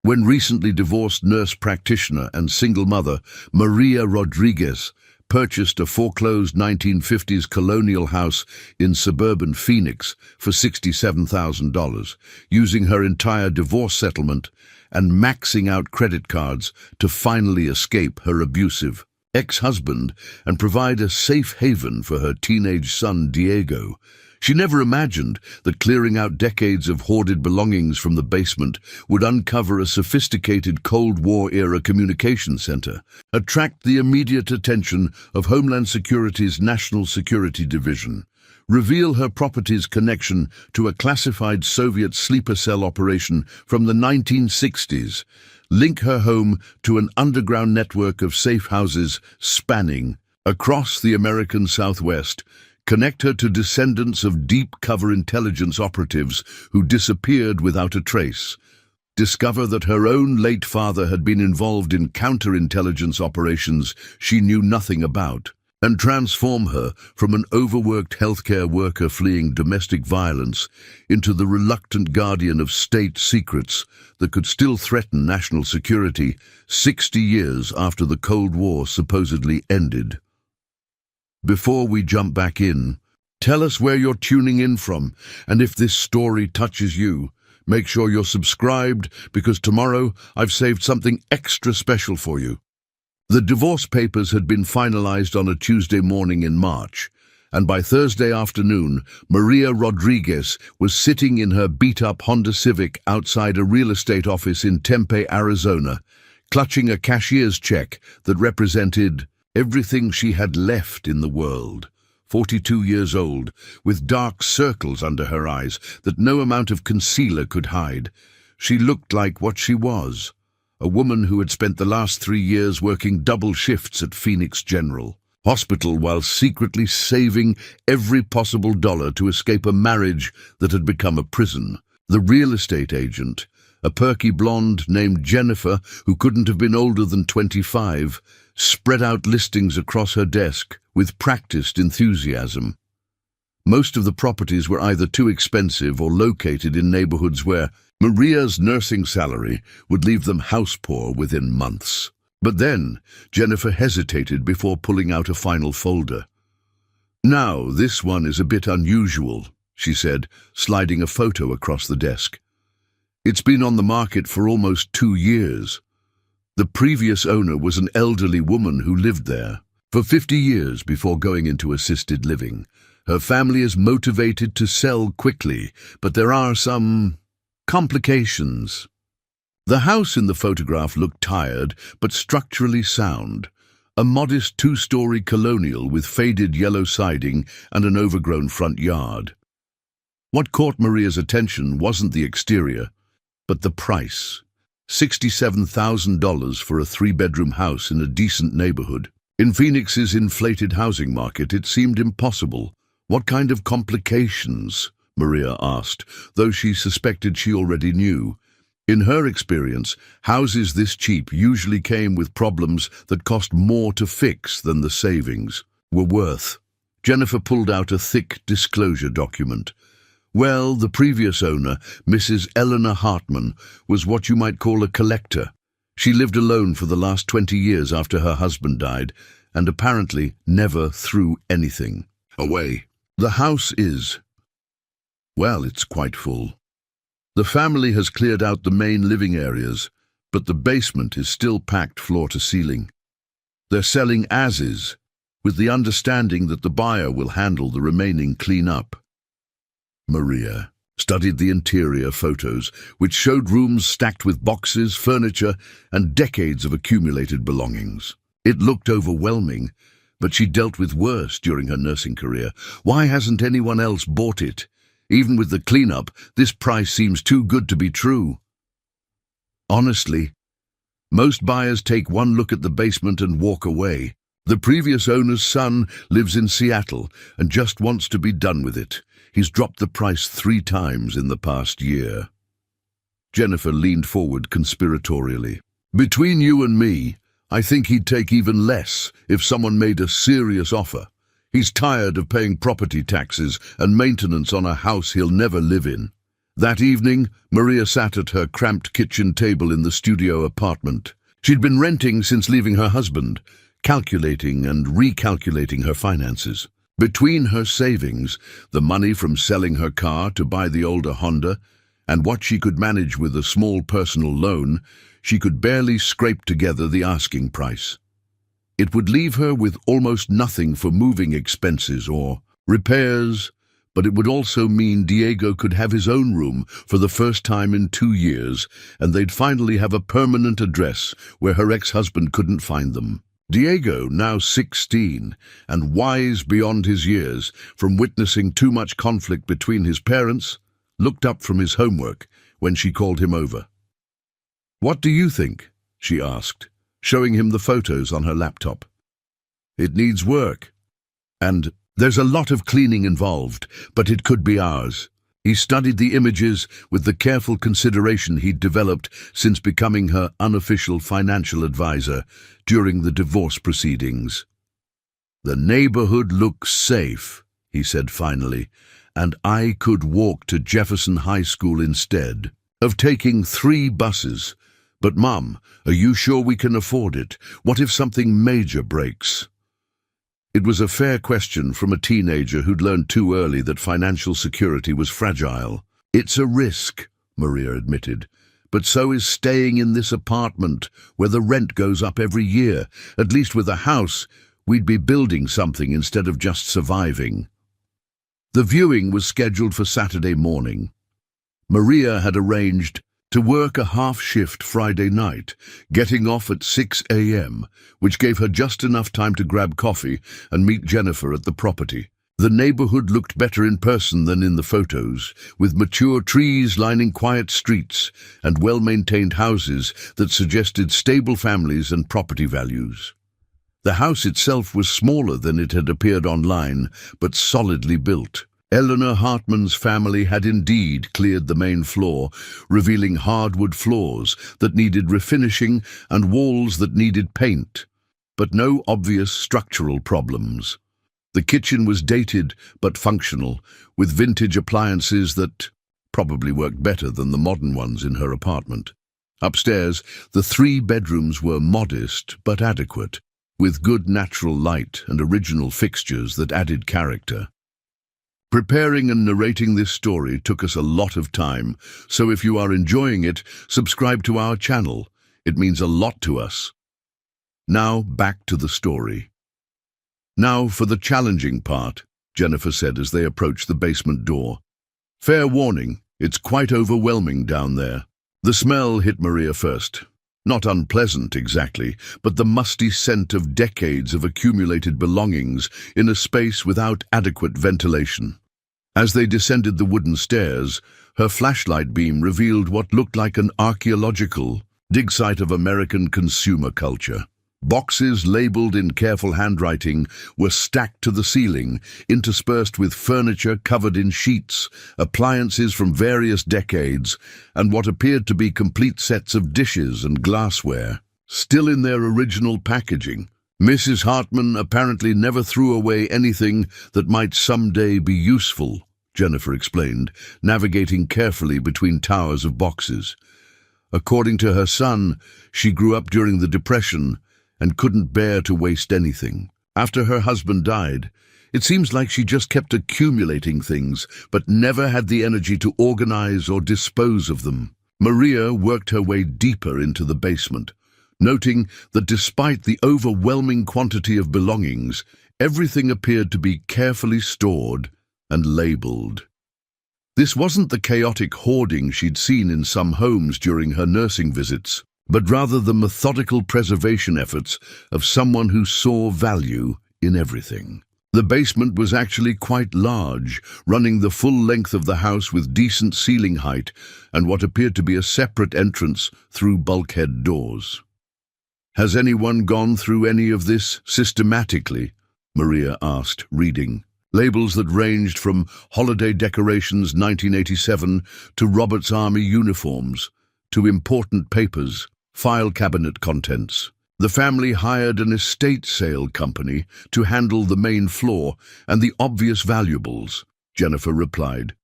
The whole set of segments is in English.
when recently divorced nurse practitioner and single mother Maria Rodriguez purchased a foreclosed 1950s colonial house in suburban Phoenix for $67,000, using her entire divorce settlement and maxing out credit cards to finally escape her abusive ex-husband and provide a safe haven for her teenage son Diego. She never imagined that clearing out decades of hoarded belongings from the basement would uncover a sophisticated Cold War-era communication center, attract the immediate attention of Homeland Security's National Security Division, reveal her property's connection to a classified Soviet sleeper cell operation from the 1960s, link her home to an underground network of safe houses spanning across the American Southwest, connect her to descendants of deep-cover intelligence operatives who disappeared without a trace, discover that her own late father had been involved in counterintelligence operations she knew nothing about, and transform her from an overworked healthcare worker fleeing domestic violence into the reluctant guardian of state secrets that could still threaten national security 60 years after the Cold War supposedly ended. Before we jump back in, tell us where you're tuning in from, and if this story touches you, make sure you're subscribed, because tomorrow I've saved something extra special for you. The divorce papers had been finalized on a Tuesday morning in March, and by Thursday afternoon, Maria Rodriguez was sitting in her beat-up Honda Civic outside a real estate office in Tempe, Arizona, clutching a cashier's check that represented everything she had left in the world. 42 years old, with dark circles under her eyes that no amount of concealer could hide, she looked like what she was, a woman who had spent the last 3 years working double shifts at Phoenix General Hospital while secretly saving every possible dollar to escape a marriage that had become a prison. The real estate agent, a perky blonde named Jennifer, who couldn't have been older than 25, spread out listings across her desk with practiced enthusiasm. Most of the properties were either too expensive or located in neighborhoods where Maria's nursing salary would leave them house poor within months. But then Jennifer hesitated before pulling out a final folder. "Now, this one is a bit unusual," she said, sliding a photo across the desk. "It's been on the market for almost 2 years. The previous owner was an elderly woman who lived there for 50 years before going into assisted living. Her family is motivated to sell quickly, but there are some complications." The house in the photograph looked tired but structurally sound, a modest 2-story colonial with faded yellow siding and an overgrown front yard. What caught Maria's attention wasn't the exterior, but the price. $67,000 for a 3-bedroom house in a decent neighborhood. In Phoenix's inflated housing market, it seemed impossible. "What kind of complications?" Maria asked, though she suspected she already knew. In her experience, houses this cheap usually came with problems that cost more to fix than the savings were worth. Jennifer pulled out a thick disclosure document. "Well, the previous owner, Mrs. Eleanor Hartman, was what you might call a collector. She lived alone for the last 20 years after her husband died, and apparently never threw anything away. The house is, well, it's quite full. The family has cleared out the main living areas, but the basement is still packed floor to ceiling. They're selling as is, with the understanding that the buyer will handle the remaining clean-up." Maria studied the interior photos, which showed rooms stacked with boxes, furniture, and decades of accumulated belongings. It looked overwhelming, but she dealt with worse during her nursing career. Why hasn't anyone else bought it? Even with the cleanup, this price seems too good to be true. Honestly, most buyers take one look at the basement and walk away. The previous owner's son lives in Seattle and just wants to be done with it. He's dropped the price 3 times in the past year. Jennifer leaned forward conspiratorially. "Between you and me, I think he'd take even less if someone made a serious offer. He's tired of paying property taxes and maintenance on a house he'll never live in." That evening, Maria sat at her cramped kitchen table in the studio apartment. She'd been renting since leaving her husband, calculating and recalculating her finances. Between her savings, the money from selling her car to buy the older Honda, and what she could manage with a small personal loan, she could barely scrape together the asking price. It would leave her with almost nothing for moving expenses or repairs, but it would also mean Diego could have his own room for the first time in 2 years, and they'd finally have a permanent address where her ex-husband couldn't find them. Diego, now 16, and wise beyond his years from witnessing too much conflict between his parents, looked up from his homework when she called him over. "What do you think?" she asked, showing him the photos on her laptop. "It needs work. And there's a lot of cleaning involved, but it could be ours." He studied the images with the careful consideration he'd developed since becoming her unofficial financial advisor during the divorce proceedings. "The neighborhood looks safe," he said finally, "and I could walk to Jefferson High School instead of taking 3 buses. But Mom, are you sure we can afford it? What if something major breaks?" It was a fair question from a teenager who'd learned too early that financial security was fragile. "It's a risk," Maria admitted, "but so is staying in this apartment where the rent goes up every year. At least with a house, we'd be building something instead of just surviving." The viewing was scheduled for Saturday morning. Maria had arranged to work a half-shift Friday night, getting off at 6 a.m., which gave her just enough time to grab coffee and meet Jennifer at the property. The neighborhood looked better in person than in the photos, with mature trees lining quiet streets and well-maintained houses that suggested stable families and property values. The house itself was smaller than it had appeared online, but solidly built. Eleanor Hartman's family had indeed cleared the main floor, revealing hardwood floors that needed refinishing and walls that needed paint, but no obvious structural problems. The kitchen was dated but functional, with vintage appliances that probably worked better than the modern ones in her apartment. Upstairs, the 3 bedrooms were modest but adequate, with good natural light and original fixtures that added character. Preparing and narrating this story took us a lot of time, so if you are enjoying it, subscribe to our channel. It means a lot to us. Now back to the story. "Now for the challenging part," Jennifer said as they approached the basement door. "Fair warning, it's quite overwhelming down there." The smell hit Maria first. Not unpleasant exactly, but the musty scent of decades of accumulated belongings in a space without adequate ventilation. As they descended the wooden stairs, her flashlight beam revealed what looked like an archaeological dig site of American consumer culture. Boxes labeled in careful handwriting were stacked to the ceiling, interspersed with furniture covered in sheets, appliances from various decades, and what appeared to be complete sets of dishes and glassware, still in their original packaging. Mrs. Hartman apparently never threw away anything that might someday be useful, Jennifer explained, navigating carefully between towers of boxes. According to her son, she grew up during the Depression and couldn't bear to waste anything. After her husband died, it seems like she just kept accumulating things, but never had the energy to organize or dispose of them. Maria worked her way deeper into the basement, noting that despite the overwhelming quantity of belongings, everything appeared to be carefully stored and labeled. This wasn't the chaotic hoarding she'd seen in some homes during her nursing visits, but rather the methodical preservation efforts of someone who saw value in everything. The basement was actually quite large, running the full length of the house with decent ceiling height and what appeared to be a separate entrance through bulkhead doors. "Has anyone gone through any of this systematically?" Maria asked, reading. Labels that ranged from holiday decorations 1987 to Robert's Army uniforms, to important papers, file cabinet contents. The family hired an estate sale company to handle the main floor and the obvious valuables, Jennifer replied.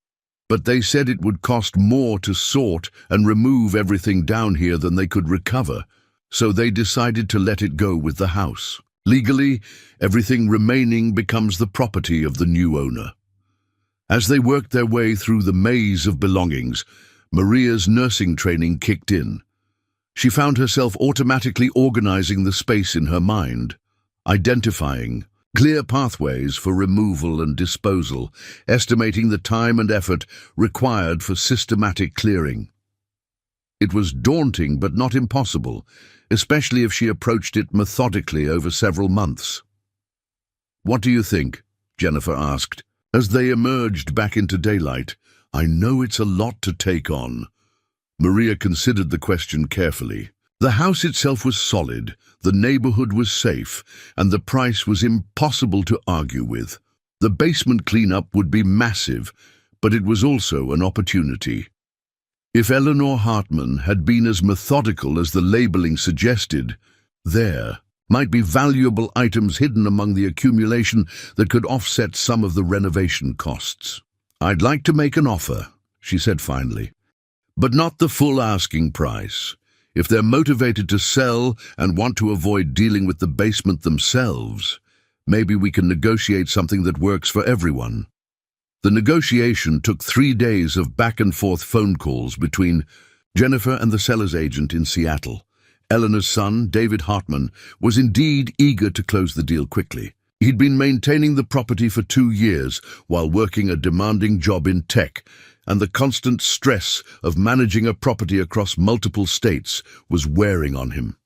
but they said it would cost more to sort and remove everything down here than they could recover, so they decided to let it go with the house. Legally, everything remaining becomes the property of the new owner. As they worked their way through the maze of belongings, Maria's nursing training kicked in. She found herself automatically organizing the space in her mind, identifying clear pathways for removal and disposal, estimating the time and effort required for systematic clearing. It was daunting but not impossible, especially if she approached it methodically over several months. "What do you think?" Jennifer asked. As they emerged back into daylight, "I know it's a lot to take on." Maria considered the question carefully. The house itself was solid, the neighborhood was safe, and the price was impossible to argue with. The basement cleanup would be massive, but it was also an opportunity. If Eleanor Hartman had been as methodical as the labeling suggested, there might be valuable items hidden among the accumulation that could offset some of the renovation costs. "I'd like to make an offer," she said finally, "but not the full asking price. If they're motivated to sell and want to avoid dealing with the basement themselves, maybe we can negotiate something that works for everyone." The negotiation took 3 days of back-and-forth phone calls between Jennifer and the seller's agent in Seattle. Eleanor's son, David Hartman, was indeed eager to close the deal quickly. He'd been maintaining the property for 2 years while working a demanding job in tech, and the constant stress of managing a property across multiple states was wearing on him.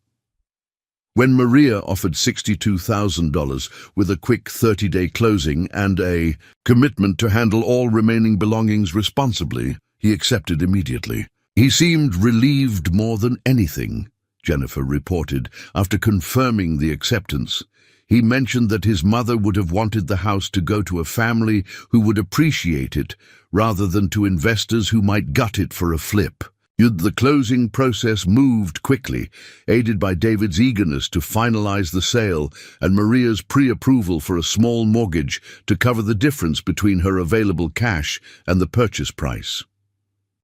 When Maria offered $62,000 with a quick 30-day closing and a commitment to handle all remaining belongings responsibly, he accepted immediately. "He seemed relieved more than anything," Jennifer reported, after confirming the acceptance. "He mentioned that his mother would have wanted the house to go to a family who would appreciate it, rather than to investors who might gut it for a flip." The closing process moved quickly, aided by David's eagerness to finalize the sale and Maria's pre-approval for a small mortgage to cover the difference between her available cash and the purchase price.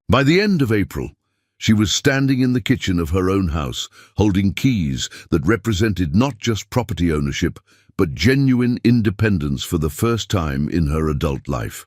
By the end of April, she was standing in the kitchen of her own house, holding keys that represented not just property ownership, but genuine independence for the first time in her adult life.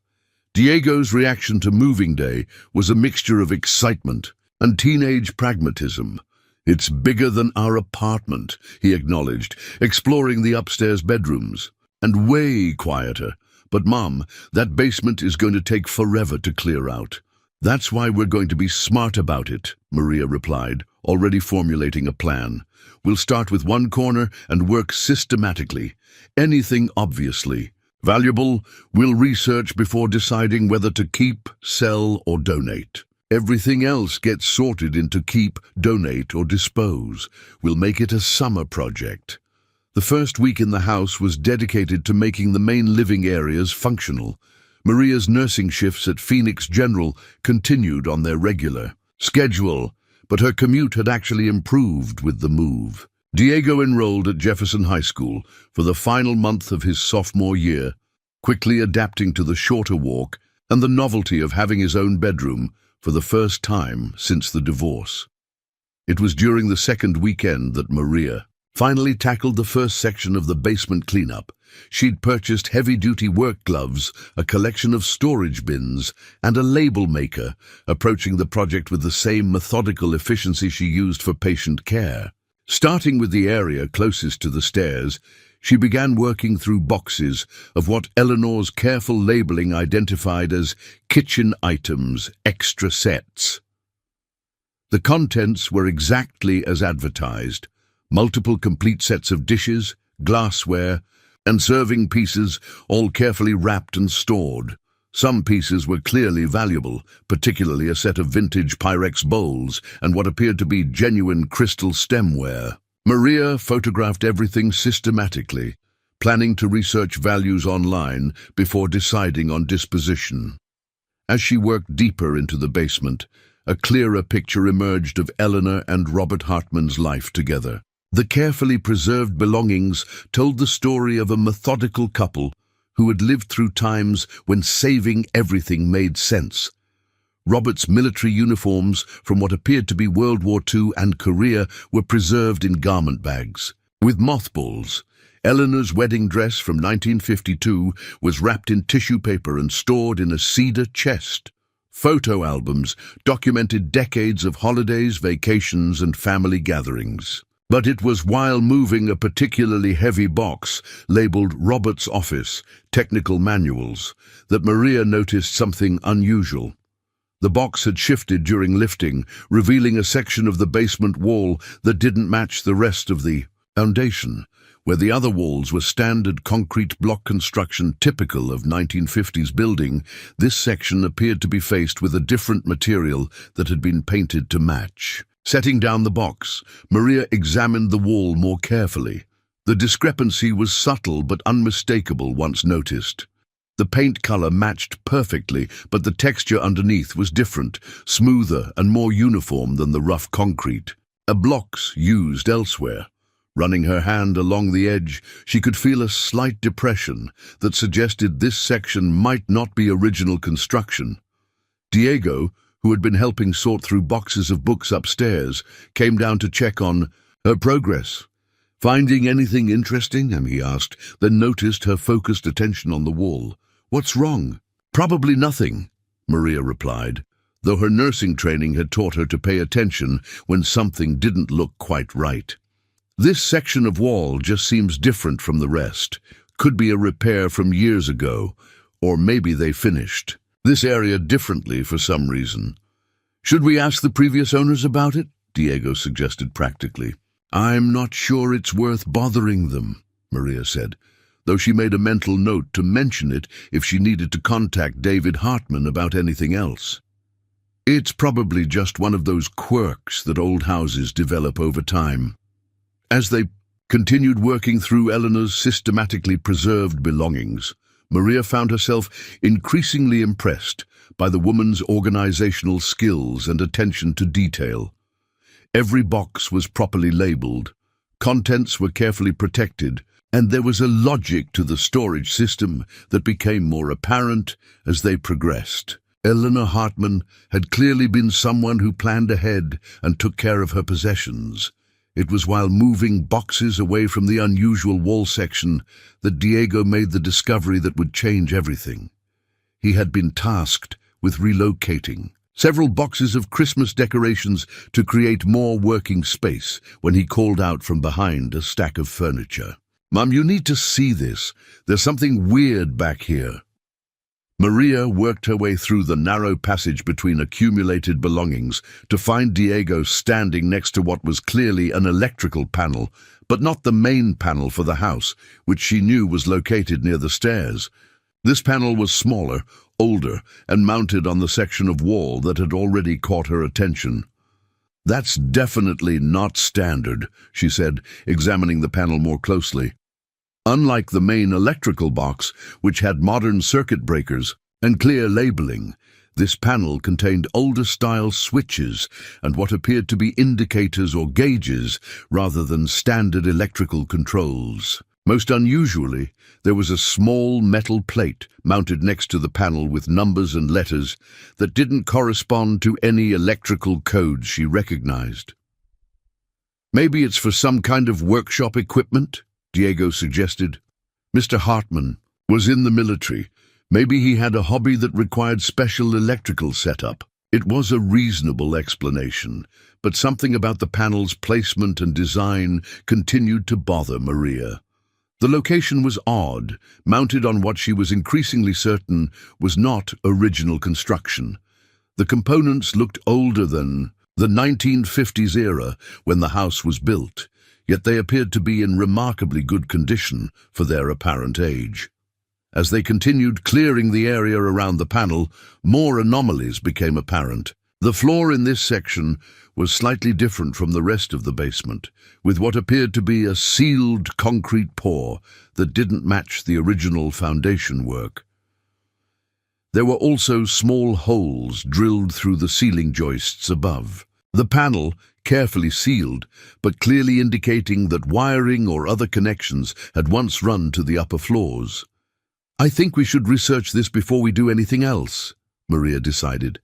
Diego's reaction to moving day was a mixture of excitement and teenage pragmatism. "It's bigger than our apartment," he acknowledged, exploring the upstairs bedrooms. "And way quieter. But Mom, that basement is going to take forever to clear out." "That's why we're going to be smart about it," Maria replied, already formulating a plan. "We'll start with one corner and work systematically. Anything obviously valuable, we'll research before deciding whether to keep, sell, or donate. Everything else gets sorted into keep, donate, or dispose. We'll make it a summer project." The first week in the house was dedicated to making the main living areas functional. Maria's nursing shifts at Phoenix General continued on their regular schedule, but her commute had actually improved with the move. Diego enrolled at Jefferson High School for the final month of his sophomore year, quickly adapting to the shorter walk and the novelty of having his own bedroom for the first time since the divorce. It was during the second weekend that Maria finally tackled the first section of the basement cleanup. She'd purchased heavy-duty work gloves, a collection of storage bins, and a label maker, approaching the project with the same methodical efficiency she used for patient care. Starting with the area closest to the stairs, she began working through boxes of what Eleanor's careful labeling identified as kitchen items, extra sets. The contents were exactly as advertised: multiple complete sets of dishes, glassware, and serving pieces, all carefully wrapped and stored. Some pieces were clearly valuable, particularly a set of vintage Pyrex bowls and what appeared to be genuine crystal stemware. Maria photographed everything systematically, planning to research values online before deciding on disposition. As she worked deeper into the basement, a clearer picture emerged of Eleanor and Robert Hartman's life together. The carefully preserved belongings told the story of a methodical couple who had lived through times when saving everything made sense, Robert's military uniforms from what appeared to be World War II and Korea were preserved in garment bags. With mothballs, Eleanor's wedding dress from 1952 was wrapped in tissue paper and stored in a cedar chest. Photo albums documented decades of holidays, vacations, and family gatherings. But it was while moving a particularly heavy box labeled Robert's Office, Technical Manuals, that Maria noticed something unusual. The box had shifted during lifting, revealing a section of the basement wall that didn't match the rest of the foundation. Where the other walls were standard concrete block construction typical of 1950s building, this section appeared to be faced with a different material that had been painted to match. Setting down the box, Maria examined the wall more carefully. The discrepancy was subtle but unmistakable once noticed. The paint color matched perfectly, but the texture underneath was different, smoother and more uniform than the rough concrete. Blocks used elsewhere. Running her hand along the edge, she could feel a slight depression that suggested this section might not be original construction. Diego, who had been helping sort through boxes of books upstairs, came down to check on her progress. "Finding anything interesting?" he asked, then noticed her focused attention on the wall. "What's wrong?" "Probably nothing," Maria replied, though her nursing training had taught her to pay attention when something didn't look quite right. "This section of wall just seems different from the rest. Could be a repair from years ago, or maybe they finished this area differently for some reason." "Should we ask the previous owners about it?" Diego suggested practically. "I'm not sure it's worth bothering them," Maria said, though she made a mental note to mention it if she needed to contact David Hartman about anything else. "It's probably just one of those quirks that old houses develop over time." As they continued working through Eleanor's systematically preserved belongings, Maria found herself increasingly impressed by the woman's organizational skills and attention to detail. Every box was properly labeled, contents were carefully protected, and there was a logic to the storage system that became more apparent as they progressed. Eleanor Hartman had clearly been someone who planned ahead and took care of her possessions. It was while moving boxes away from the unusual wall section that Diego made the discovery that would change everything. He had been tasked with relocating several boxes of Christmas decorations to create more working space when he called out from behind a stack of furniture. "Mum, you need to see this. There's something weird back here." Maria worked her way through the narrow passage between accumulated belongings to find Diego standing next to what was clearly an electrical panel, but not the main panel for the house, which she knew was located near the stairs. This panel was smaller, older, and mounted on the section of wall that had already caught her attention. "That's definitely not standard," she said, examining the panel more closely. Unlike the main electrical box, which had modern circuit breakers and clear labeling, this panel contained older-style switches and what appeared to be indicators or gauges rather than standard electrical controls. Most unusually, there was a small metal plate mounted next to the panel with numbers and letters that didn't correspond to any electrical codes she recognized. "Maybe it's for some kind of workshop equipment?" Diego suggested. "Mr. Hartman was in the military. Maybe he had a hobby that required special electrical setup." It was a reasonable explanation, but something about the panel's placement and design continued to bother Maria. The location was odd, mounted on what she was increasingly certain was not original construction. The components looked older than the 1950s era when the house was built, yet they appeared to be in remarkably good condition for their apparent age. As they continued clearing the area around the panel, more anomalies became apparent. The floor in this section was slightly different from the rest of the basement, with what appeared to be a sealed concrete pour that didn't match the original foundation work. There were also small holes drilled through the ceiling joists above. The panel, carefully sealed, but clearly indicating that wiring or other connections had once run to the upper floors. "I think we should research this before we do anything else," Maria decided.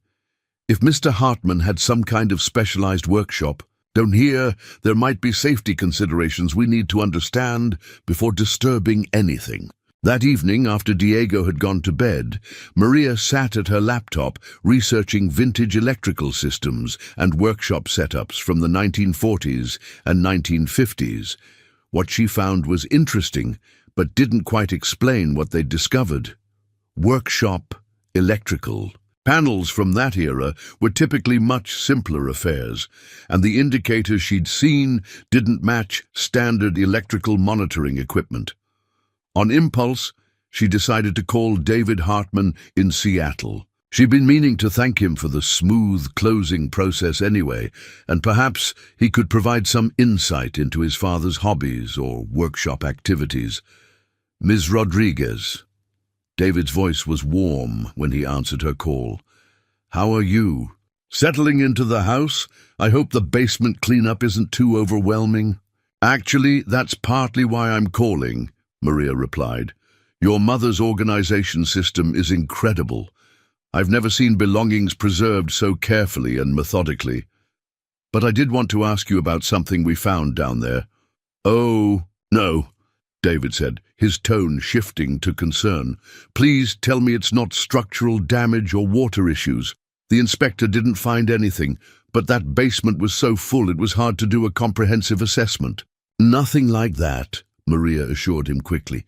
If Mr. Hartman had some kind of specialized workshop, down here there might be safety considerations we need to understand before disturbing anything. That evening, after Diego had gone to bed, Maria sat at her laptop researching vintage electrical systems and workshop setups from the 1940s and 1950s. What she found was interesting, but didn't quite explain what they'd discovered. Workshop electrical. Panels from that era were typically much simpler affairs, and the indicators she'd seen didn't match standard electrical monitoring equipment. On impulse, she decided to call David Hartman in Seattle. She'd been meaning to thank him for the smooth closing process anyway, and perhaps he could provide some insight into his father's hobbies or workshop activities. "Ms. Rodriguez." David's voice was warm when he answered her call. "How are you? Settling into the house? I hope the basement cleanup isn't too overwhelming." "Actually, that's partly why I'm calling," Maria replied. "Your mother's organization system is incredible. I've never seen belongings preserved so carefully and methodically. But I did want to ask you about something we found down there." "Oh, no," David said, his tone shifting to concern. "Please tell me it's not structural damage or water issues. The inspector didn't find anything, but that basement was so full it was hard to do a comprehensive assessment." "Nothing like that," Maria assured him quickly.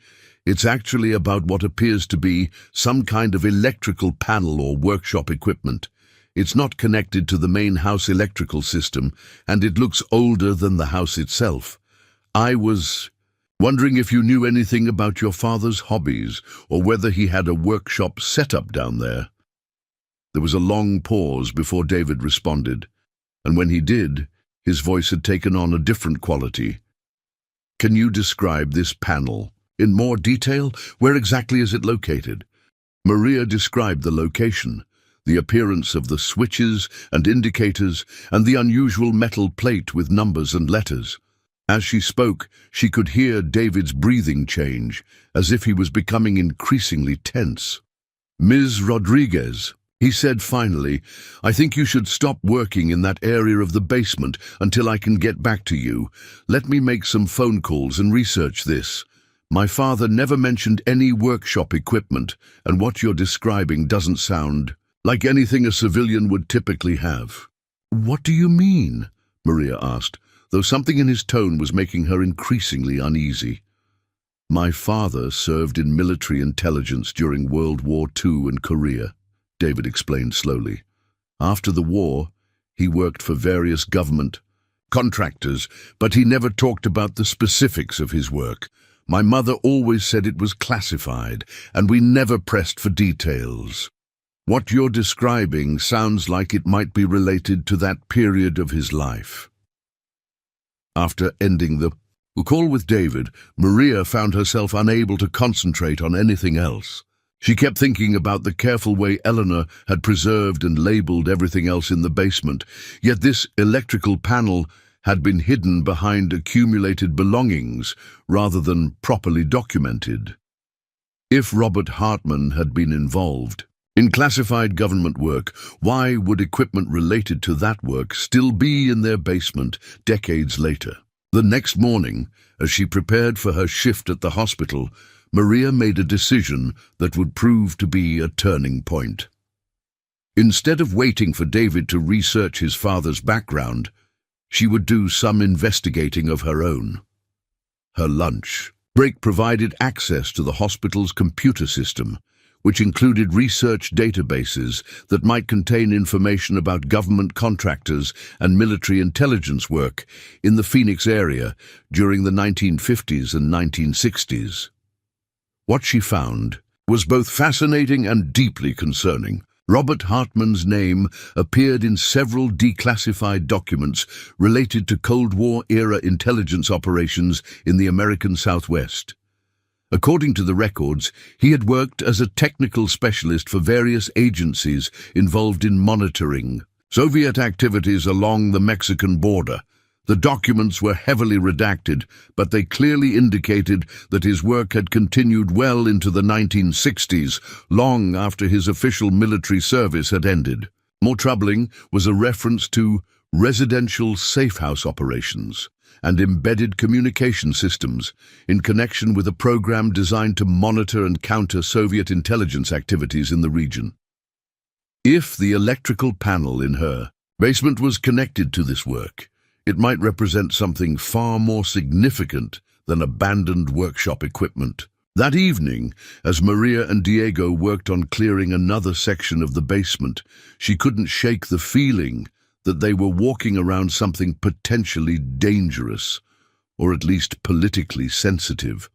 "It's actually about what appears to be some kind of electrical panel or workshop equipment. It's not connected to the main house electrical system, and it looks older than the house itself. I was wondering if you knew anything about your father's hobbies, or whether he had a workshop set up down there." There was a long pause before David responded, and when he did, his voice had taken on a different quality. "Can you describe this panel in more detail? Where exactly is it located?" Maria described the location, the appearance of the switches and indicators, and the unusual metal plate with numbers and letters. As she spoke, she could hear David's breathing change, as if he was becoming increasingly tense. "Ms. Rodriguez," he said finally, "I think you should stop working in that area of the basement until I can get back to you. Let me make some phone calls and research this. My father never mentioned any workshop equipment, and what you're describing doesn't sound like anything a civilian would typically have." "What do you mean?" Maria asked, though something in his tone was making her increasingly uneasy. "My father served in military intelligence during World War II in Korea," David explained slowly. "After the war, he worked for various government contractors, but he never talked about the specifics of his work. My mother always said it was classified, and we never pressed for details. What you're describing sounds like it might be related to that period of his life." After ending the call with David, Maria found herself unable to concentrate on anything else. She kept thinking about the careful way Eleanor had preserved and labeled everything else in the basement, yet this electrical panel had been hidden behind accumulated belongings rather than properly documented. If Robert Hartman had been involved in classified government work, why would equipment related to that work still be in their basement decades later? The next morning, as she prepared for her shift at the hospital, Maria made a decision that would prove to be a turning point. Instead of waiting for David to research his father's background, she would do some investigating of her own. Her lunch break provided access to the hospital's computer system, which included research databases that might contain information about government contractors and military intelligence work in the Phoenix area during the 1950s and 1960s. What she found was both fascinating and deeply concerning. Robert Hartman's name appeared in several declassified documents related to Cold War-era intelligence operations in the American Southwest. According to the records, he had worked as a technical specialist for various agencies involved in monitoring Soviet activities along the Mexican border. The documents were heavily redacted, but they clearly indicated that his work had continued well into the 1960s, long after his official military service had ended. More troubling was a reference to residential safe house operations and embedded communication systems in connection with a program designed to monitor and counter Soviet intelligence activities in the region. If the electrical panel in her basement was connected to this work, it might represent something far more significant than abandoned workshop equipment. That evening, as Maria and Diego worked on clearing another section of the basement, she couldn't shake the feeling that they were walking around something potentially dangerous, or at least politically sensitive.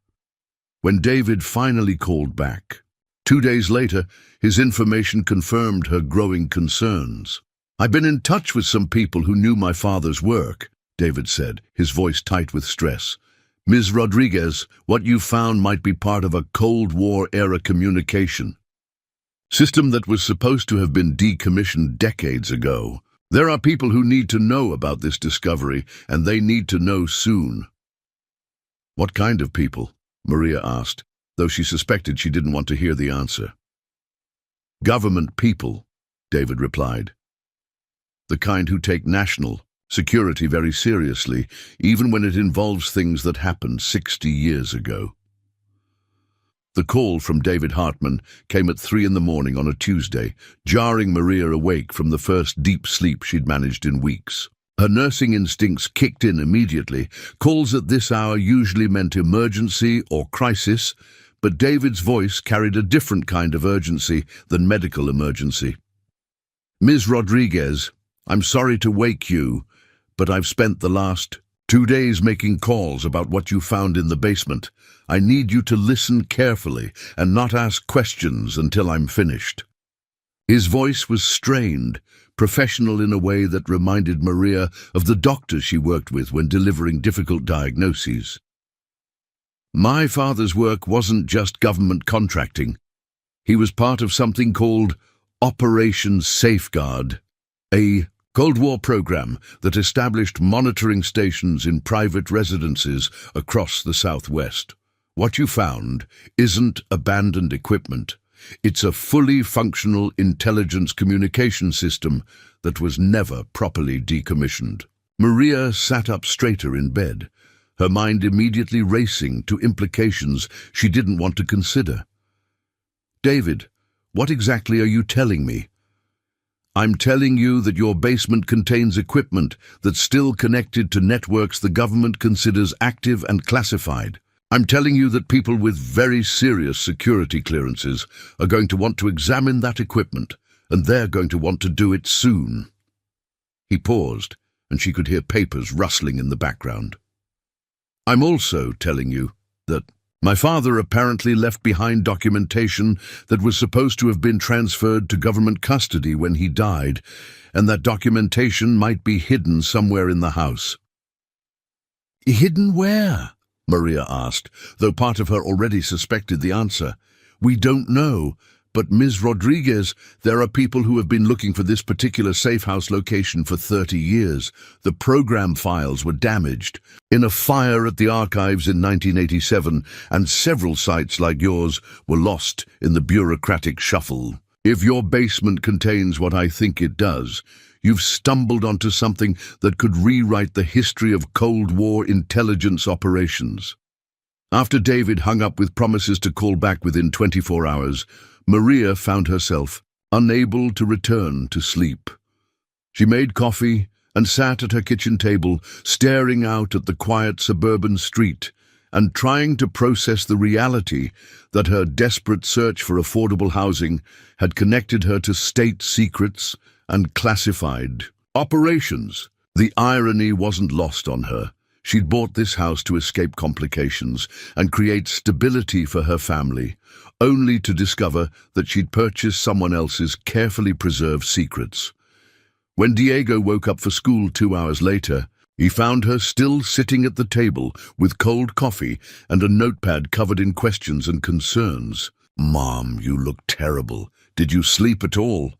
When David finally called back, 2 days later, his information confirmed her growing concerns. "I've been in touch with some people who knew my father's work," David said, his voice tight with stress. "Ms. Rodriguez, what you found might be part of a Cold War-era communication system that was supposed to have been decommissioned decades ago. There are people who need to know about this discovery, and they need to know soon." "What kind of people?" Maria asked, though she suspected she didn't want to hear the answer. "Government people," David replied. "The kind who take national security very seriously, even when it involves things that happened 60 years ago." The call from David Hartman came at 3 in the morning on a Tuesday, jarring Maria awake from the first deep sleep she'd managed in weeks. Her nursing instincts kicked in immediately. Calls at this hour usually meant emergency or crisis, but David's voice carried a different kind of urgency than medical emergency. "Ms. Rodriguez, I'm sorry to wake you, but I've spent the last 2 days making calls about what you found in the basement. I need you to listen carefully and not ask questions until I'm finished." His voice was strained, professional in a way that reminded Maria of the doctors she worked with when delivering difficult diagnoses. "My father's work wasn't just government contracting. He was part of something called Operation Safeguard, a Cold War program that established monitoring stations in private residences across the Southwest. What you found isn't abandoned equipment. It's a fully functional intelligence communication system that was never properly decommissioned." Maria sat up straighter in bed, her mind immediately racing to implications she didn't want to consider. "David, what exactly are you telling me?" "I'm telling you that your basement contains equipment that's still connected to networks the government considers active and classified. I'm telling you that people with very serious security clearances are going to want to examine that equipment, and they're going to want to do it soon." He paused, and she could hear papers rustling in the background. "I'm also telling you that my father apparently left behind documentation that was supposed to have been transferred to government custody when he died, and that documentation might be hidden somewhere in the house." "Hidden where?" Maria asked, though part of her already suspected the answer. "We don't know, but Ms. Rodriguez, there are people who have been looking for this particular safe house location for 30 years. The program files were damaged in a fire at the archives in 1987, and several sites like yours were lost in the bureaucratic shuffle. If your basement contains what I think it does, you've stumbled onto something that could rewrite the history of Cold War intelligence operations." After David hung up with promises to call back within 24 hours, Maria found herself unable to return to sleep. She made coffee and sat at her kitchen table, staring out at the quiet suburban street and trying to process the reality that her desperate search for affordable housing had connected her to state secrets and classified operations. The irony wasn't lost on her. She'd bought this house to escape complications and create stability for her family, only to discover that she'd purchased someone else's carefully preserved secrets. When Diego woke up for school 2 hours later, he found her still sitting at the table with cold coffee and a notepad covered in questions and concerns. "Mom, you look terrible. Did you sleep at all?"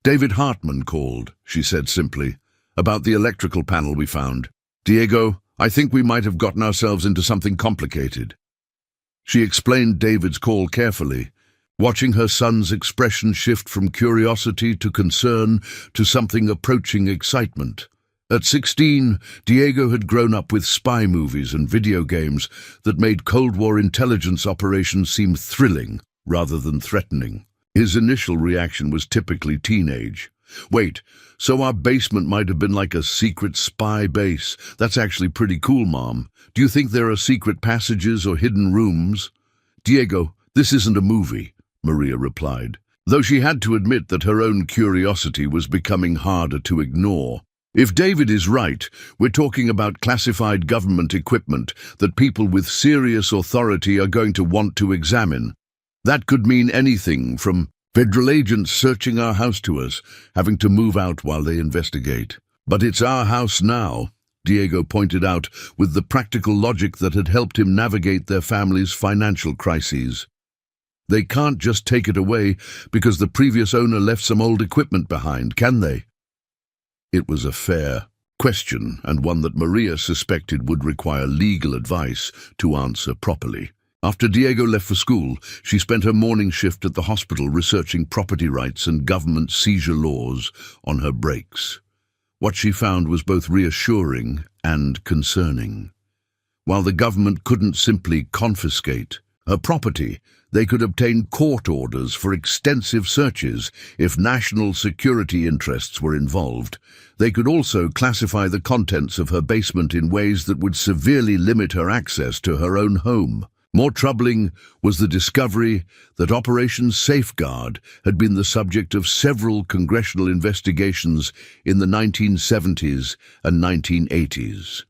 "David Hartman called," she said simply, "about the electrical panel we found. Diego, I think we might have gotten ourselves into something complicated." She explained David's call carefully. watching her son's expression shift from curiosity to concern to something approaching excitement. At 16, Diego had grown up with spy movies and video games that made Cold War intelligence operations seem thrilling rather than threatening. His initial reaction was typically teenage. Wait, so our basement might have been like a secret spy base. That's actually pretty cool, Mom. Do you think there are secret passages or hidden rooms? Diego, this isn't a movie, Maria replied, though she had to admit that her own curiosity was becoming harder to ignore. If David is right, we're talking about classified government equipment that people with serious authority are going to want to examine. That could mean anything from federal agents searching our house to us, having to move out while they investigate. But it's our house now, Diego pointed out with the practical logic that had helped him navigate their family's financial crises. They can't just take it away because the previous owner left some old equipment behind, can they? It was a fair question, and one that Maria suspected would require legal advice to answer properly. After Diego left for school, she spent her morning shift at the hospital researching property rights and government seizure laws on her breaks. What she found was both reassuring and concerning. While the government couldn't simply confiscate her property, they could obtain court orders for extensive searches if national security interests were involved. They could also classify the contents of her basement in ways that would severely limit her access to her own home. More troubling was the discovery that Operation Safeguard had been the subject of several congressional investigations in the 1970s and 1980s.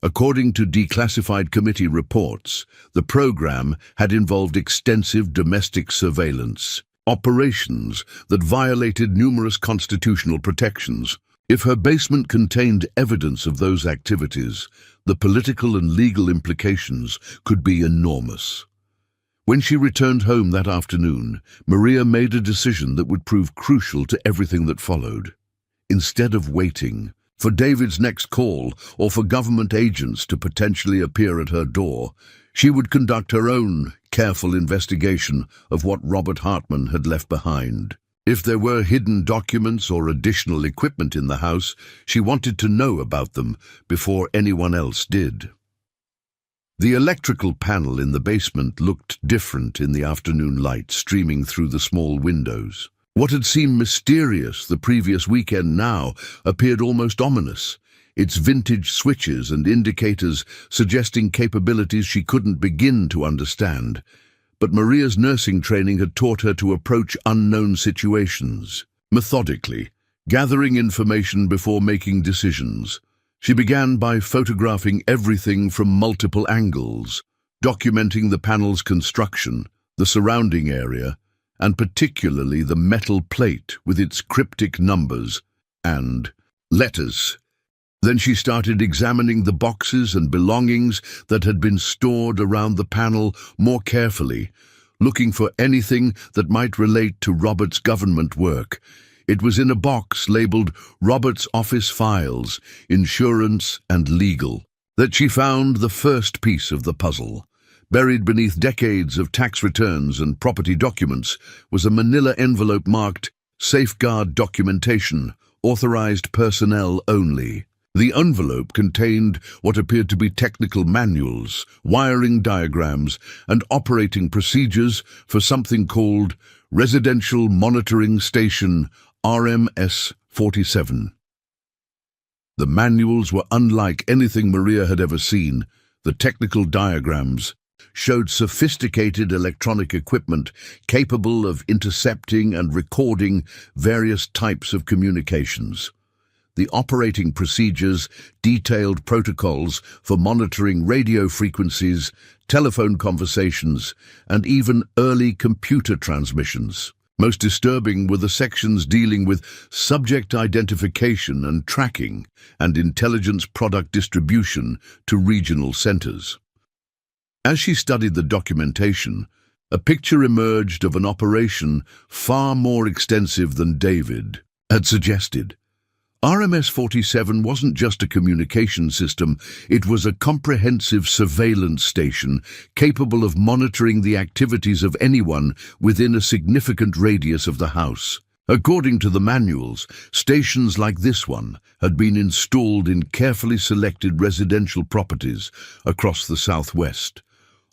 According to declassified committee reports, the program had involved extensive domestic surveillance, operations that violated numerous constitutional protections. If her basement contained evidence of those activities, the political and legal implications could be enormous. When she returned home that afternoon, Maria made a decision that would prove crucial to everything that followed. Instead of waiting for David's next call or for government agents to potentially appear at her door, she would conduct her own careful investigation of what Robert Hartman had left behind. If there were hidden documents or additional equipment in the house, she wanted to know about them before anyone else did. The electrical panel in the basement looked different in the afternoon light streaming through the small windows. What had seemed mysterious the previous weekend now appeared almost ominous, its vintage switches and indicators suggesting capabilities she couldn't begin to understand. But Maria's nursing training had taught her to approach unknown situations methodically, gathering information before making decisions. She began by photographing everything from multiple angles, documenting the panel's construction, the surrounding area, and particularly the metal plate with its cryptic numbers and letters. Then she started examining the boxes and belongings that had been stored around the panel more carefully, looking for anything that might relate to Robert's government work. It was in a box labeled Robert's Office Files, Insurance and Legal, that she found the first piece of the puzzle. Buried beneath decades of tax returns and property documents was a manila envelope marked Safeguard Documentation, Authorized Personnel Only. The envelope contained what appeared to be technical manuals, wiring diagrams, and operating procedures for something called Residential Monitoring Station RMS-47. The manuals were unlike anything Maria had ever seen. The technical diagrams showed sophisticated electronic equipment capable of intercepting and recording various types of communications. The operating procedures detailed protocols for monitoring radio frequencies, telephone conversations, and even early computer transmissions. Most disturbing were the sections dealing with subject identification and tracking and intelligence product distribution to regional centers. As she studied the documentation, a picture emerged of an operation far more extensive than David had suggested. RMS-47 wasn't just a communication system, it was a comprehensive surveillance station capable of monitoring the activities of anyone within a significant radius of the house. According to the manuals, stations like this one had been installed in carefully selected residential properties across the southwest,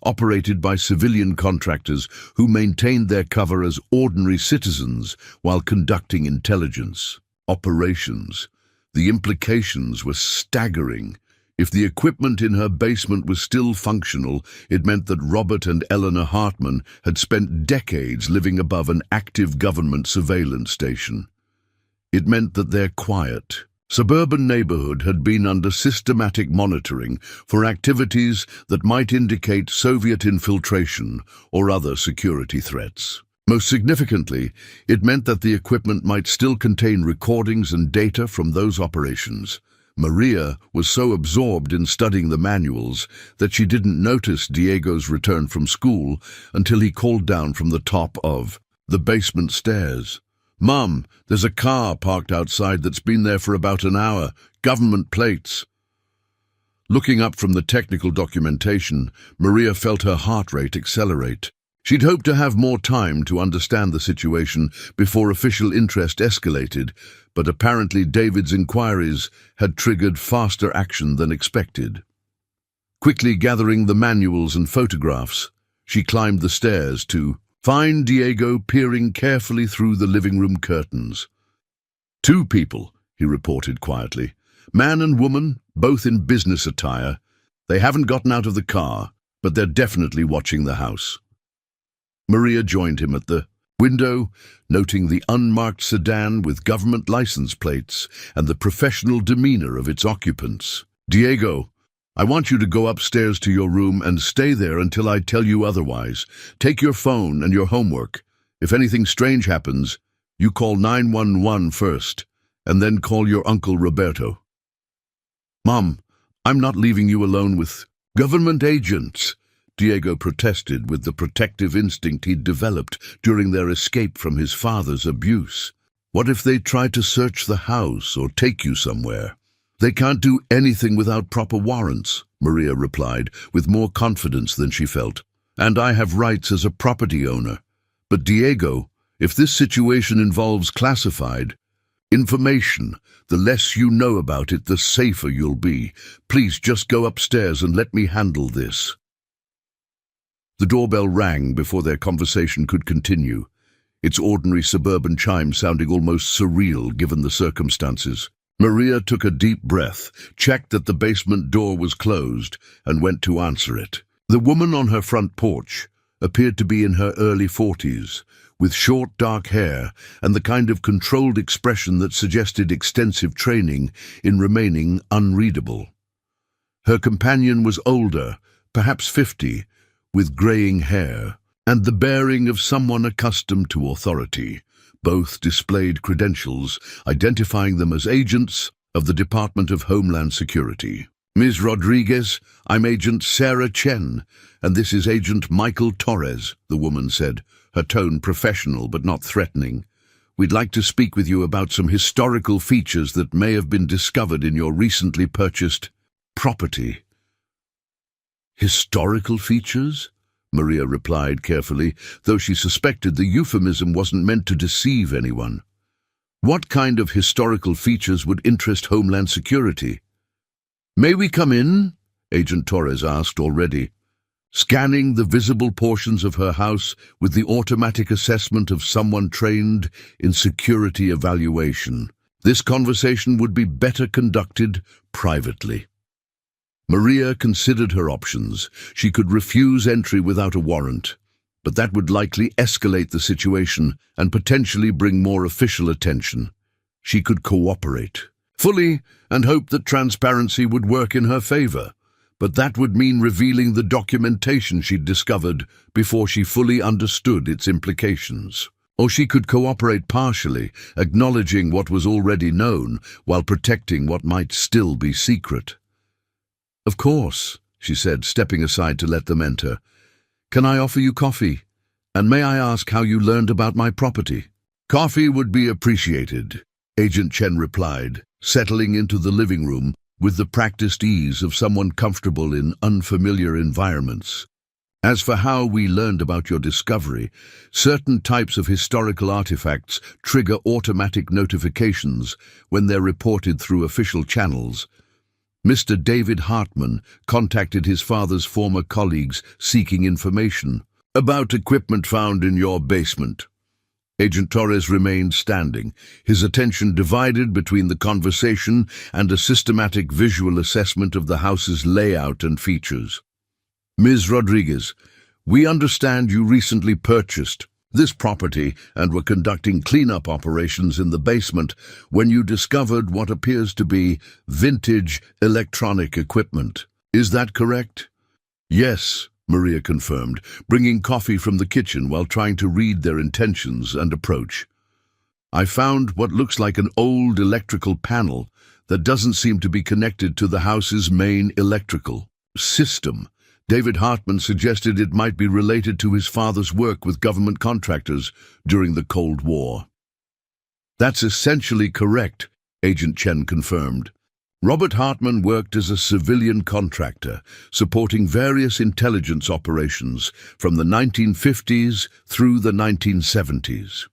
operated by civilian contractors who maintained their cover as ordinary citizens while conducting intelligence operations. The implications were staggering. If the equipment in her basement was still functional, it meant that Robert and Eleanor Hartman had spent decades living above an active government surveillance station. It meant that their quiet, suburban neighborhood had been under systematic monitoring for activities that might indicate Soviet infiltration or other security threats. Most significantly, it meant that the equipment might still contain recordings and data from those operations. Maria was so absorbed in studying the manuals that she didn't notice Diego's return from school until he called down from the top of the basement stairs. "Mum, there's a car parked outside that's been there for about an hour. Government plates." Looking up from the technical documentation, Maria felt her heart rate accelerate. She'd hoped to have more time to understand the situation before official interest escalated, but apparently David's inquiries had triggered faster action than expected. Quickly gathering the manuals and photographs, she climbed the stairs to find Diego peering carefully through the living room curtains. "Two people," he reported quietly. "Man and woman, both in business attire. They haven't gotten out of the car, but they're definitely watching the house." Maria joined him at the window, noting the unmarked sedan with government license plates and the professional demeanor of its occupants. "Diego, I want you to go upstairs to your room and stay there until I tell you otherwise. Take your phone and your homework. If anything strange happens, you call 911 first, and then call your Uncle Roberto." "Mom, I'm not leaving you alone with government agents," Diego protested with the protective instinct he'd developed during their escape from his father's abuse. "What if they try to search the house or take you somewhere?" "They can't do anything without proper warrants," Maria replied, with more confidence than she felt. "And I have rights as a property owner. But Diego, if this situation involves classified information, the less you know about it, the safer you'll be. Please just go upstairs and let me handle this." The doorbell rang before their conversation could continue, its ordinary suburban chime sounding almost surreal given the circumstances. Maria took a deep breath, checked that the basement door was closed, and went to answer it. The woman on her front porch appeared to be in her early 40s, with short dark hair and the kind of controlled expression that suggested extensive training in remaining unreadable. Her companion was older, perhaps 50, with greying hair, and the bearing of someone accustomed to authority. Both displayed credentials, identifying them as agents of the Department of Homeland Security. "Ms. Rodriguez, I'm Agent Sarah Chen, and this is Agent Michael Torres," the woman said, her tone professional but not threatening. "We'd like to speak with you about some historical features that may have been discovered in your recently purchased property." "Historical features?" Maria replied carefully, though she suspected the euphemism wasn't meant to deceive anyone. "What kind of historical features would interest Homeland Security?" "May we come in?" Agent Torres asked already, scanning the visible portions of her house with the automatic assessment of someone trained in security evaluation. This conversation would be better conducted privately. Maria considered her options. She could refuse entry without a warrant, but that would likely escalate the situation and potentially bring more official attention. She could cooperate fully and hope that transparency would work in her favor, but that would mean revealing the documentation she'd discovered before she fully understood its implications. Or she could cooperate partially, acknowledging what was already known while protecting what might still be secret. "Of course," she said, stepping aside to let them enter. "Can I offer you coffee? And may I ask how you learned about my property?" "Coffee would be appreciated," Agent Chen replied, settling into the living room with the practiced ease of someone comfortable in unfamiliar environments. As for how we learned about your discovery, certain types of historical artifacts trigger automatic notifications when they're reported through official channels. Mr. David Hartman contacted his father's former colleagues seeking information about equipment found in your basement. Agent Torres remained standing, his attention divided between the conversation and a systematic visual assessment of the house's layout and features. Ms. Rodriguez, we understand you recently purchased this property and were conducting cleanup operations in the basement when you discovered what appears to be vintage electronic equipment. Is that correct? Yes, Maria confirmed, bringing coffee from the kitchen while trying to read their intentions and approach. I found what looks like an old electrical panel that doesn't seem to be connected to the house's main electrical system. David Hartman suggested it might be related to his father's work with government contractors during the Cold War. That's essentially correct, Agent Chen confirmed. Robert Hartman worked as a civilian contractor, supporting various intelligence operations from the 1950s through the 1970s.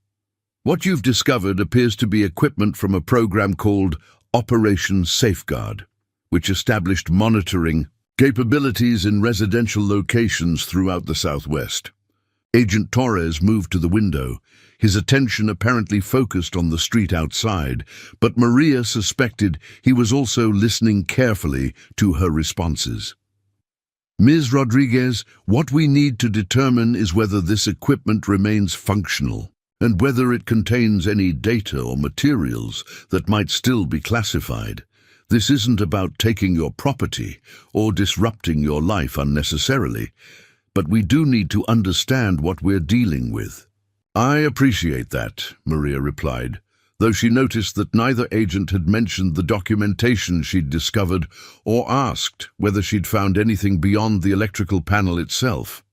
What you've discovered appears to be equipment from a program called Operation Safeguard, which established monitoring capabilities in residential locations throughout the Southwest. Agent Torres moved to the window, his attention apparently focused on the street outside, but Maria suspected he was also listening carefully to her responses. Ms. Rodriguez, what we need to determine is whether this equipment remains functional, and whether it contains any data or materials that might still be classified. This isn't about taking your property or disrupting your life unnecessarily, but we do need to understand what we're dealing with. I appreciate that, Maria replied, though she noticed that neither agent had mentioned the documentation she'd discovered or asked whether she'd found anything beyond the electrical panel itself.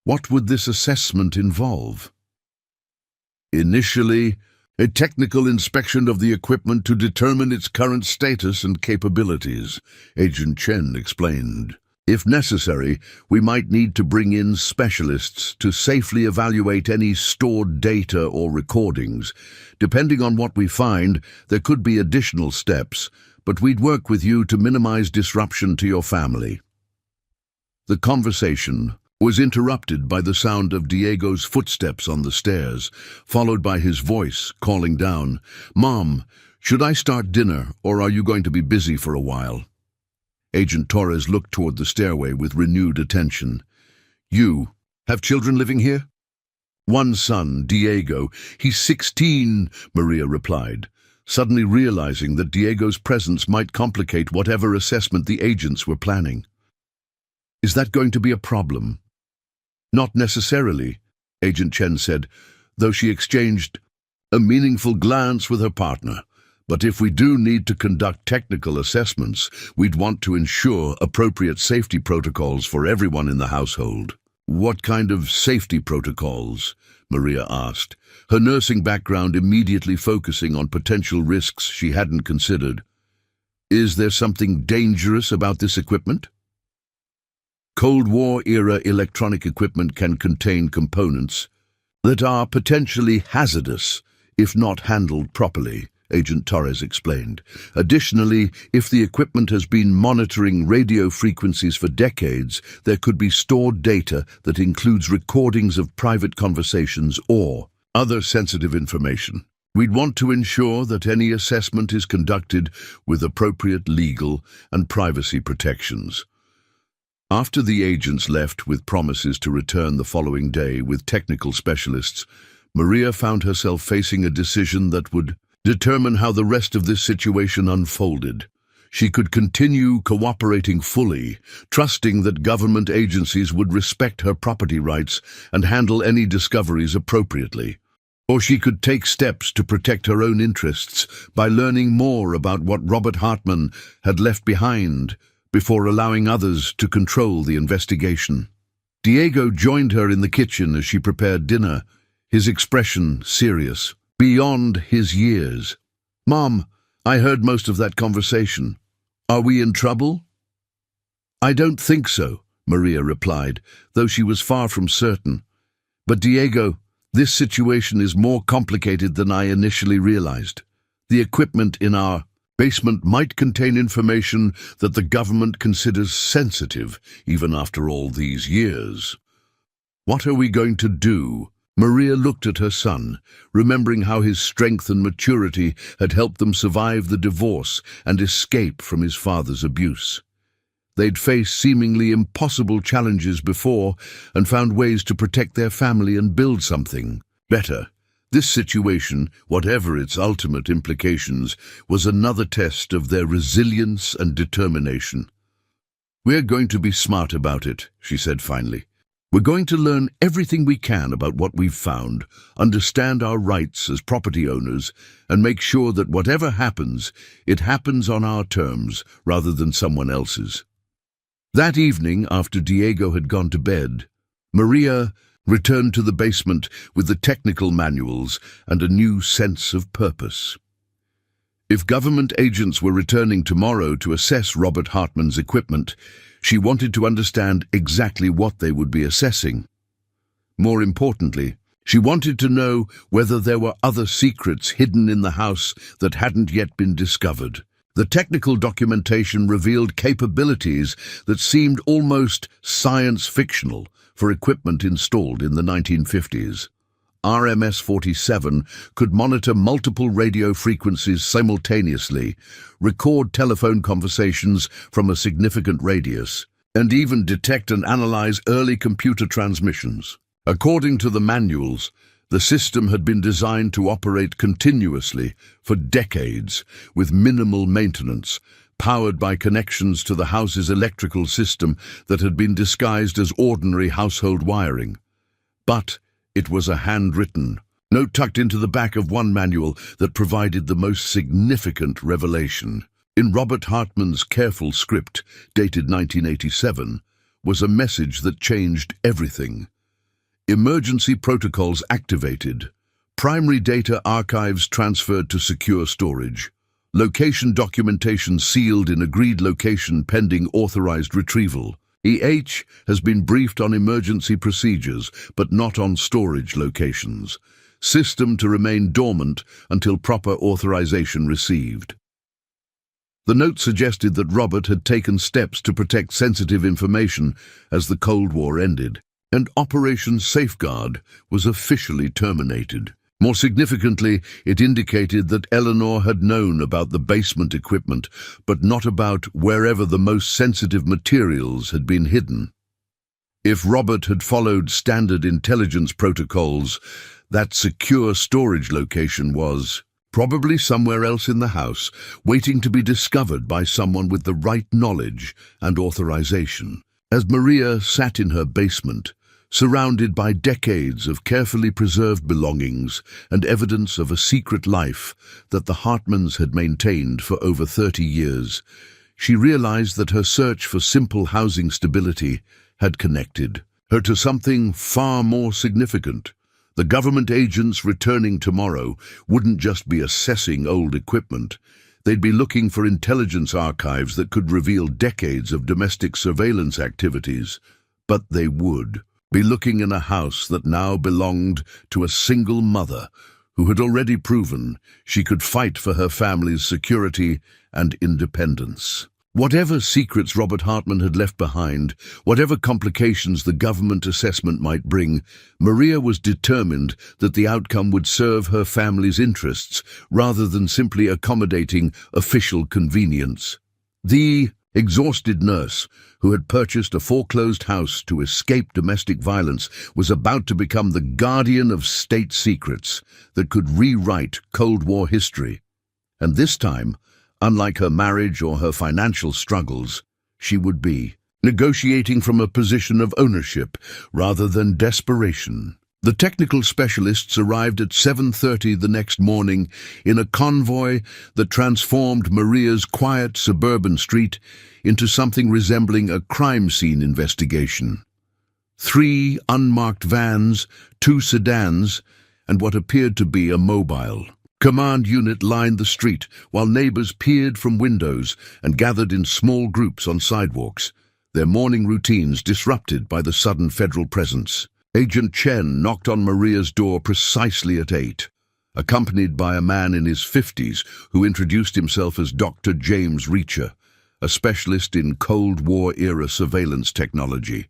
What would this assessment involve? Initially, a technical inspection of the equipment to determine its current status and capabilities, Agent Chen explained. If necessary, we might need to bring in specialists to safely evaluate any stored data or recordings. Depending on what we find, there could be additional steps, but we'd work with you to minimize disruption to your family. The conversation was interrupted by the sound of Diego's footsteps on the stairs, followed by his voice calling down, "Mom, should I start dinner, or are you going to be busy for a while?" Agent Torres looked toward the stairway with renewed attention. "You have children living here?" "One son, Diego. He's 16, Maria replied, suddenly realizing that Diego's presence might complicate whatever assessment the agents were planning. "Is that going to be a problem?" "Not necessarily," Agent Chen said, though she exchanged a meaningful glance with her partner. "But if we do need to conduct technical assessments, we'd want to ensure appropriate safety protocols for everyone in the household." "What kind of safety protocols?" Maria asked, her nursing background immediately focusing on potential risks she hadn't considered. "Is there something dangerous about this equipment?" Cold War-era electronic equipment can contain components that are potentially hazardous if not handled properly, Agent Torres explained. Additionally, if the equipment has been monitoring radio frequencies for decades, there could be stored data that includes recordings of private conversations or other sensitive information. We'd want to ensure that any assessment is conducted with appropriate legal and privacy protections. After the agents left with promises to return the following day with technical specialists, Maria found herself facing a decision that would determine how the rest of this situation unfolded. She could continue cooperating fully, trusting that government agencies would respect her property rights and handle any discoveries appropriately. Or she could take steps to protect her own interests by learning more about what Robert Hartman had left behind before allowing others to control the investigation. Diego joined her in the kitchen as she prepared dinner, his expression serious, beyond his years. "Mom, I heard most of that conversation. Are we in trouble? I don't think so, Maria replied, though she was far from certain. But Diego, this situation is more complicated than I initially realized. The equipment in our basement might contain information that the government considers sensitive, even after all these years. What are we going to do? Maria looked at her son, remembering how his strength and maturity had helped them survive the divorce and escape from his father's abuse. They'd faced seemingly impossible challenges before and found ways to protect their family and build something better. This situation, whatever its ultimate implications, was another test of their resilience and determination. "We're going to be smart about it," she said finally. "We're going to learn everything we can about what we've found, understand our rights as property owners, and make sure that whatever happens, it happens on our terms rather than someone else's." That evening, after Diego had gone to bed, Maria returned to the basement with the technical manuals and a new sense of purpose. If government agents were returning tomorrow to assess Robert Hartman's equipment, she wanted to understand exactly what they would be assessing. More importantly, she wanted to know whether there were other secrets hidden in the house that hadn't yet been discovered. The technical documentation revealed capabilities that seemed almost science-fictional for equipment installed in the 1950s. RMS-47 could monitor multiple radio frequencies simultaneously, record telephone conversations from a significant radius, and even detect and analyze early computer transmissions. According to the manuals, the system had been designed to operate continuously for decades with minimal maintenance, powered by connections to the house's electrical system that had been disguised as ordinary household wiring. But it was a handwritten note tucked into the back of one manual that provided the most significant revelation. In Robert Hartman's careful script, dated 1987, was a message that changed everything. Emergency protocols activated. Primary data archives transferred to secure storage. Location documentation sealed in agreed location pending authorized retrieval. EH has been briefed on emergency procedures, but not on storage locations. System to remain dormant until proper authorization received. The note suggested that Robert had taken steps to protect sensitive information as the Cold War ended, and Operation Safeguard was officially terminated. More significantly, it indicated that Eleanor had known about the basement equipment, but not about wherever the most sensitive materials had been hidden. If Robert had followed standard intelligence protocols, that secure storage location was probably somewhere else in the house, waiting to be discovered by someone with the right knowledge and authorization. As Maria sat in her basement, surrounded by decades of carefully preserved belongings and evidence of a secret life that the Hartmans had maintained for over 30 years, she realized that her search for simple housing stability had connected her to something far more significant. The government agents returning tomorrow wouldn't just be assessing old equipment. They'd be looking for intelligence archives that could reveal decades of domestic surveillance activities. But they would be looking in a house that now belonged to a single mother who had already proven she could fight for her family's security and independence. Whatever secrets Robert Hartman had left behind, whatever complications the government assessment might bring, Maria was determined that the outcome would serve her family's interests rather than simply accommodating official convenience. The exhausted nurse, who had purchased a foreclosed house to escape domestic violence, was about to become the guardian of state secrets that could rewrite Cold War history. And this time, unlike her marriage or her financial struggles, she would be negotiating from a position of ownership rather than desperation. The technical specialists arrived at 7:30 the next morning in a convoy that transformed Maria's quiet suburban street into something resembling a crime scene investigation. 3 unmarked vans, 2 sedans, and what appeared to be a mobile. Command unit lined the street, while neighbors peered from windows and gathered in small groups on sidewalks, their morning routines disrupted by the sudden federal presence. Agent Chen knocked on Maria's door precisely at 8, accompanied by a man in his 50s who introduced himself as Dr. James Reacher, a specialist in Cold War-era surveillance technology.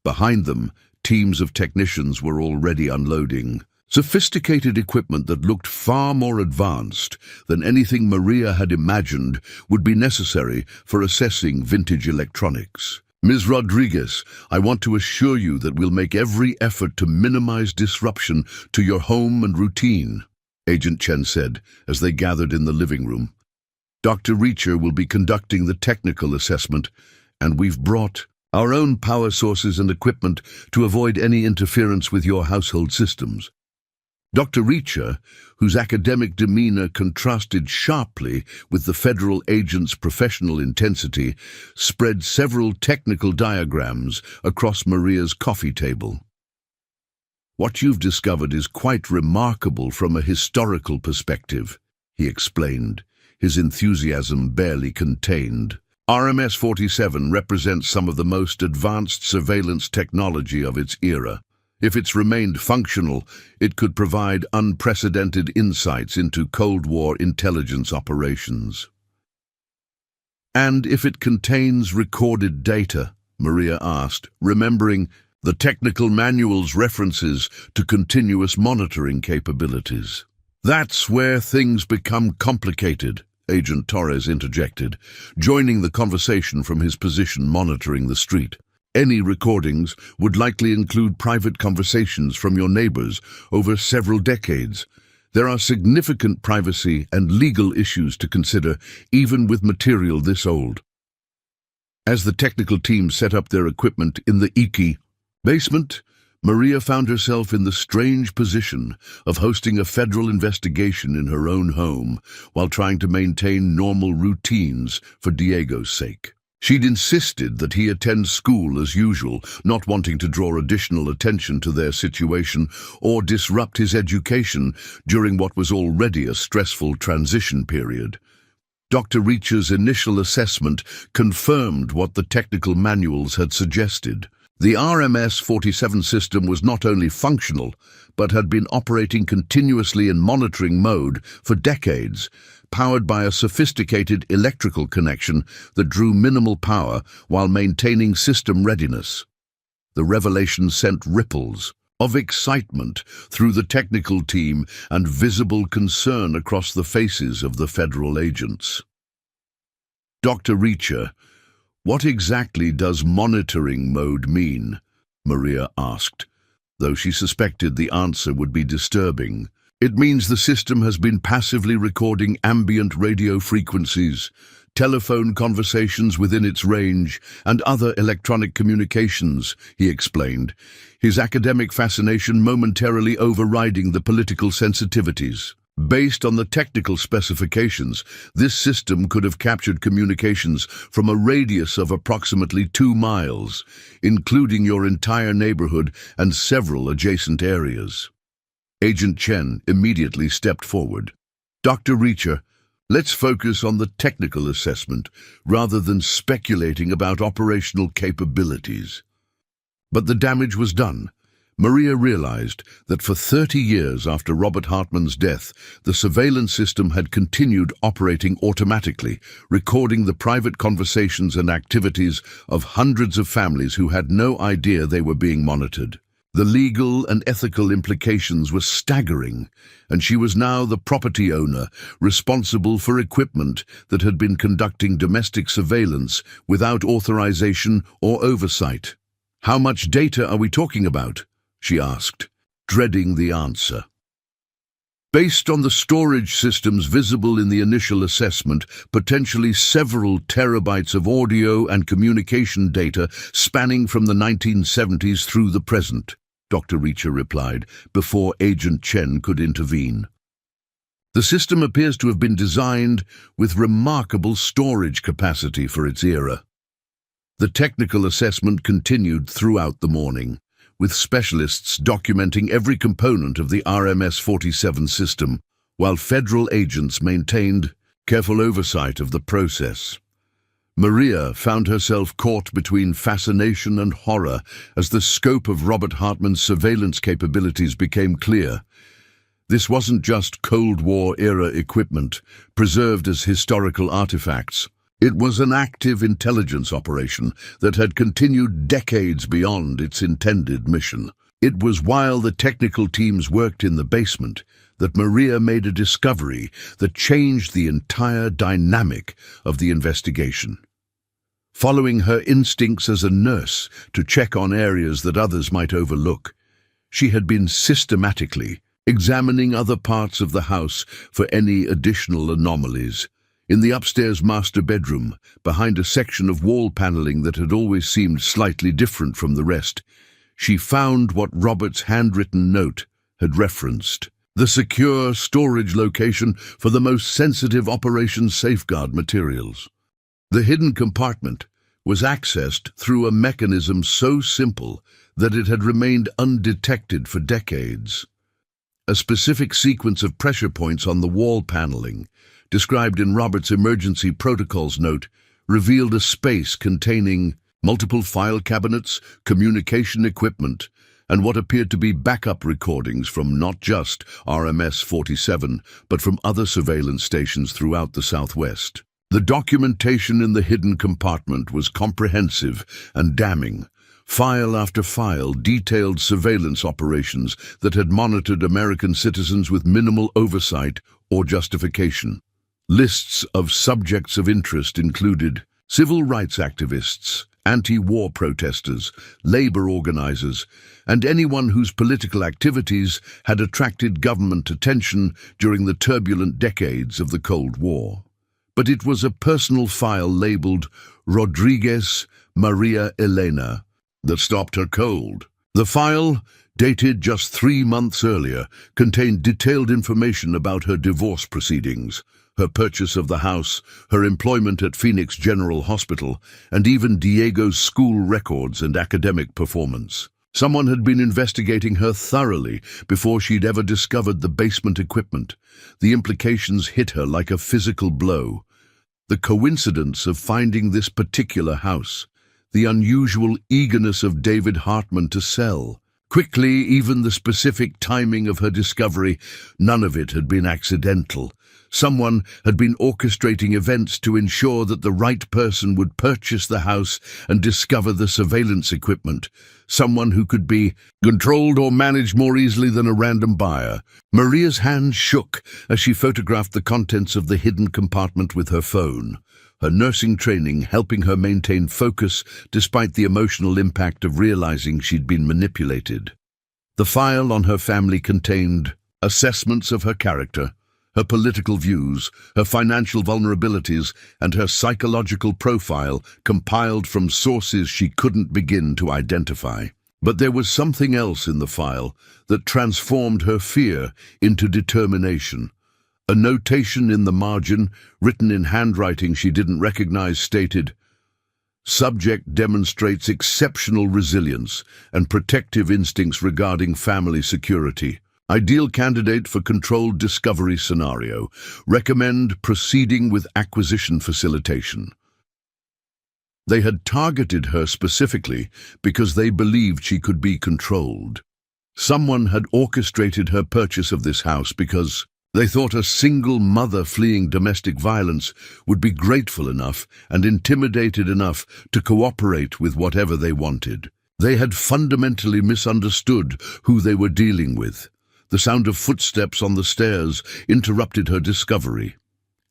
Behind them, teams of technicians were already unloading sophisticated equipment that looked far more advanced than anything Maria had imagined would be necessary for assessing vintage electronics. Ms. Rodriguez, I want to assure you that we'll make every effort to minimize disruption to your home and routine, Agent Chen said as they gathered in the living room. Dr. Reacher will be conducting the technical assessment, and we've brought our own power sources and equipment to avoid any interference with your household systems. Dr. Reacher, whose academic demeanor contrasted sharply with the federal agent's professional intensity, spread several technical diagrams across Maria's coffee table. What you've discovered is quite remarkable from a historical perspective, he explained, his enthusiasm barely contained. RMS-47 represents some of the most advanced surveillance technology of its era. If it's remained functional, it could provide unprecedented insights into Cold War intelligence operations. And if it contains recorded data, Maria asked, remembering the technical manual's references to continuous monitoring capabilities. That's where things become complicated, Agent Torres interjected, joining the conversation from his position monitoring the street. Any recordings would likely include private conversations from your neighbors over several decades. There are significant privacy and legal issues to consider, even with material this old. As the technical team set up their equipment in the Iki basement, Maria found herself in the strange position of hosting a federal investigation in her own home while trying to maintain normal routines for Diego's sake. She'd insisted that he attend school as usual, not wanting to draw additional attention to their situation or disrupt his education during what was already a stressful transition period. Dr. Reacher's initial assessment confirmed what the technical manuals had suggested. The RMS-47 system was not only functional, but had been operating continuously in monitoring mode for decades, powered by a sophisticated electrical connection that drew minimal power while maintaining system readiness. The revelation sent ripples of excitement through the technical team and visible concern across the faces of the federal agents. Dr. Reacher, what exactly does monitoring mode mean? Maria asked, though she suspected the answer would be disturbing. It means the system has been passively recording ambient radio frequencies, telephone conversations within its range, and other electronic communications, he explained, his academic fascination momentarily overriding the political sensitivities. Based on the technical specifications, this system could have captured communications from a radius of approximately 2 miles, including your entire neighborhood and several adjacent areas. Agent Chen immediately stepped forward. Dr. Reacher, let's focus on the technical assessment rather than speculating about operational capabilities. But the damage was done. Maria realized that for 30 years after Robert Hartman's death, the surveillance system had continued operating automatically, recording the private conversations and activities of hundreds of families who had no idea they were being monitored. The legal and ethical implications were staggering, and she was now the property owner responsible for equipment that had been conducting domestic surveillance without authorization or oversight. How much data are we talking about? She asked, dreading the answer. Based on the storage systems visible in the initial assessment, potentially several terabytes of audio and communication data spanning from the 1970s through the present, Dr. Reacher replied, before Agent Chen could intervene. The system appears to have been designed with remarkable storage capacity for its era. The technical assessment continued throughout the morning, with specialists documenting every component of the RMS-47 system, while federal agents maintained careful oversight of the process. Maria found herself caught between fascination and horror as the scope of Robert Hartman's surveillance capabilities became clear. This wasn't just Cold War-era equipment, preserved as historical artifacts. It was an active intelligence operation that had continued decades beyond its intended mission. It was while the technical teams worked in the basement that Maria made a discovery that changed the entire dynamic of the investigation. Following her instincts as a nurse to check on areas that others might overlook, she had been systematically examining other parts of the house for any additional anomalies. In the upstairs master bedroom, behind a section of wall paneling that had always seemed slightly different from the rest, she found what Robert's handwritten note had referenced: the secure storage location for the most sensitive Operation Safeguard materials. The hidden compartment was accessed through a mechanism so simple that it had remained undetected for decades. A specific sequence of pressure points on the wall paneling, described in Robert's emergency protocols note, revealed a space containing multiple file cabinets, communication equipment, and what appeared to be backup recordings from not just RMS-47, but from other surveillance stations throughout the Southwest. The documentation in the hidden compartment was comprehensive and damning. File after file detailed surveillance operations that had monitored American citizens with minimal oversight or justification. Lists of subjects of interest included civil rights activists, anti-war protesters, labor organizers, and anyone whose political activities had attracted government attention during the turbulent decades of the Cold War. But it was a personal file labeled Rodriguez Maria Elena that stopped her cold. The file, dated just 3 months earlier, contained detailed information about her divorce proceedings, her purchase of the house, her employment at Phoenix General Hospital, and even Diego's school records and academic performance. Someone had been investigating her thoroughly before she'd ever discovered the basement equipment. The implications hit her like a physical blow. The coincidence of finding this particular house, the unusual eagerness of David Hartman to sell. Quickly, even the specific timing of her discovery, none of it had been accidental. Someone had been orchestrating events to ensure that the right person would purchase the house and discover the surveillance equipment. Someone who could be controlled or managed more easily than a random buyer. Maria's hand shook as she photographed the contents of the hidden compartment with her phone, her nursing training helping her maintain focus despite the emotional impact of realizing she'd been manipulated. The file on her family contained assessments of her character, her political views, her financial vulnerabilities, and her psychological profile compiled from sources she couldn't begin to identify. But there was something else in the file that transformed her fear into determination. A notation in the margin, written in handwriting she didn't recognize, stated, "Subject demonstrates exceptional resilience and protective instincts regarding family security. Ideal candidate for controlled discovery scenario. Recommend proceeding with acquisition facilitation." They had targeted her specifically because they believed she could be controlled. Someone had orchestrated her purchase of this house because they thought a single mother fleeing domestic violence would be grateful enough and intimidated enough to cooperate with whatever they wanted. They had fundamentally misunderstood who they were dealing with. The sound of footsteps on the stairs interrupted her discovery.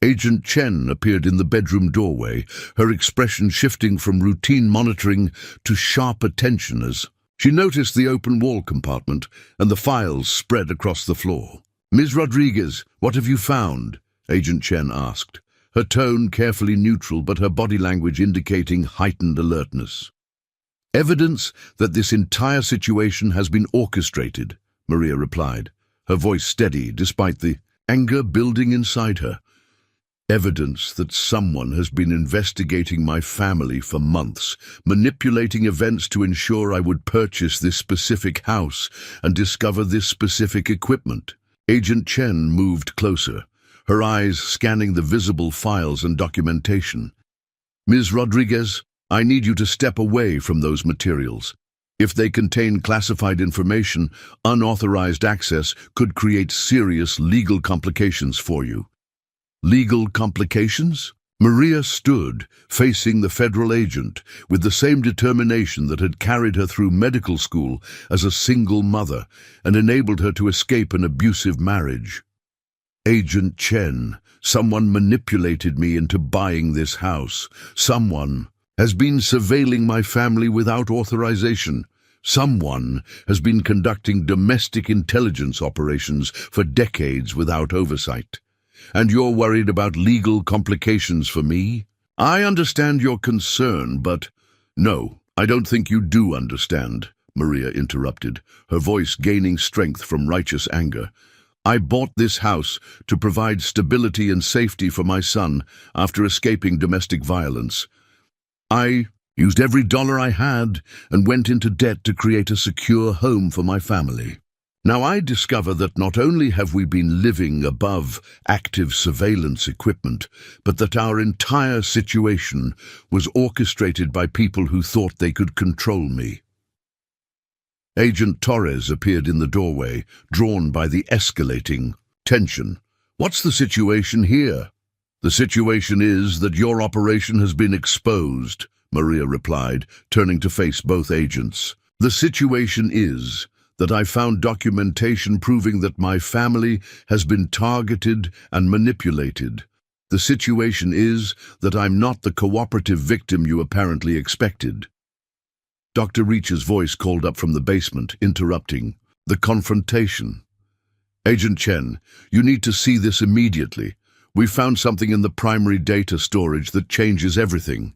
Agent Chen appeared in the bedroom doorway, her expression shifting from routine monitoring to sharp attention as she noticed the open wall compartment and the files spread across the floor. "Ms. Rodriguez, what have you found?" Agent Chen asked, her tone carefully neutral but her body language indicating heightened alertness. "Evidence that this entire situation has been orchestrated," Maria replied, her voice steady despite the anger building inside her. "Evidence that someone has been investigating my family for months, manipulating events to ensure I would purchase this specific house and discover this specific equipment. Agent Chen moved closer, her eyes scanning the visible files and documentation. Ms. Rodriguez, I need you to step away from those materials. If they contain classified information, unauthorized access could create serious legal complications for you. Legal complications? Maria stood, facing the federal agent, with the same determination that had carried her through medical school as a single mother and enabled her to escape an abusive marriage. Agent Chen, someone manipulated me into buying this house. Someone has been surveilling my family without authorization. Someone has been conducting domestic intelligence operations for decades without oversight. And you're worried about legal complications for me? I understand your concern, but no, I don't think you do understand, Maria interrupted, her voice gaining strength from righteous anger. I bought this house to provide stability and safety for my son after escaping domestic violence. I used every dollar I had and went into debt to create a secure home for my family. Now I discover that not only have we been living above active surveillance equipment, but that our entire situation was orchestrated by people who thought they could control me. Agent Torres appeared in the doorway, drawn by the escalating tension. What's the situation here? The situation is that your operation has been exposed, Maria replied, turning to face both agents. The situation is that I found documentation proving that my family has been targeted and manipulated. The situation is that I'm not the cooperative victim you apparently expected. Dr. Reach's voice called up from the basement, interrupting the confrontation. Agent Chen, you need to see this immediately. We found something in the primary data storage that changes everything.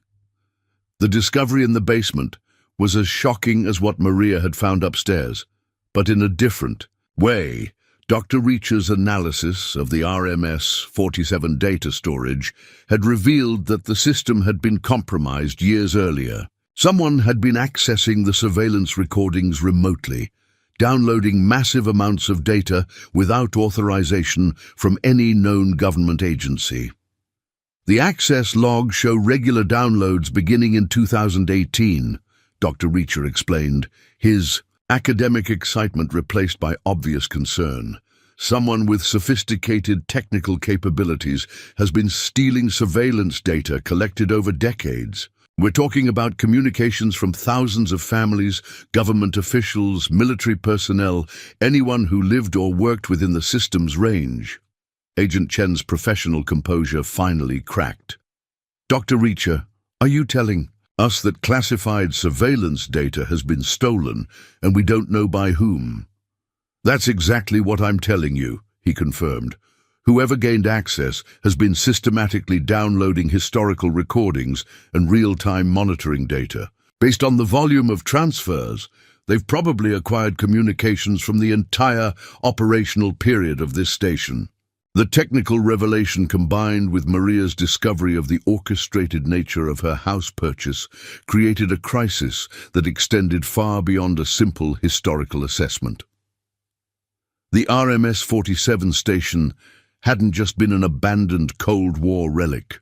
The discovery in the basement was as shocking as what Maria had found upstairs, but in a different way. Dr. Reach's analysis of the RMS-47 data storage had revealed that the system had been compromised years earlier. Someone had been accessing the surveillance recordings remotely, downloading massive amounts of data without authorization from any known government agency. The access logs show regular downloads beginning in 2018, Dr. Reacher explained, his academic excitement replaced by obvious concern. Someone with sophisticated technical capabilities has been stealing surveillance data collected over decades. We're talking about communications from thousands of families, government officials, military personnel, anyone who lived or worked within the system's range. Agent Chen's professional composure finally cracked. Dr. Reacher, are you telling us that classified surveillance data has been stolen and we don't know by whom? That's exactly what I'm telling you, he confirmed. Whoever gained access has been systematically downloading historical recordings and real-time monitoring data. Based on the volume of transfers, they've probably acquired communications from the entire operational period of this station. The technical revelation combined with Maria's discovery of the orchestrated nature of her house purchase created a crisis that extended far beyond a simple historical assessment. The RMS-47 station hadn't just been an abandoned Cold War relic.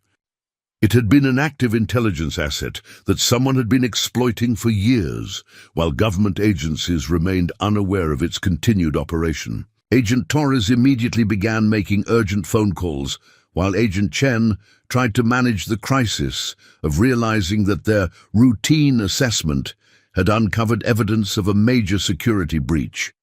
It had been an active intelligence asset that someone had been exploiting for years, while government agencies remained unaware of its continued operation. Agent Torres immediately began making urgent phone calls, while Agent Chen tried to manage the crisis of realizing that their routine assessment had uncovered evidence of a major security breach.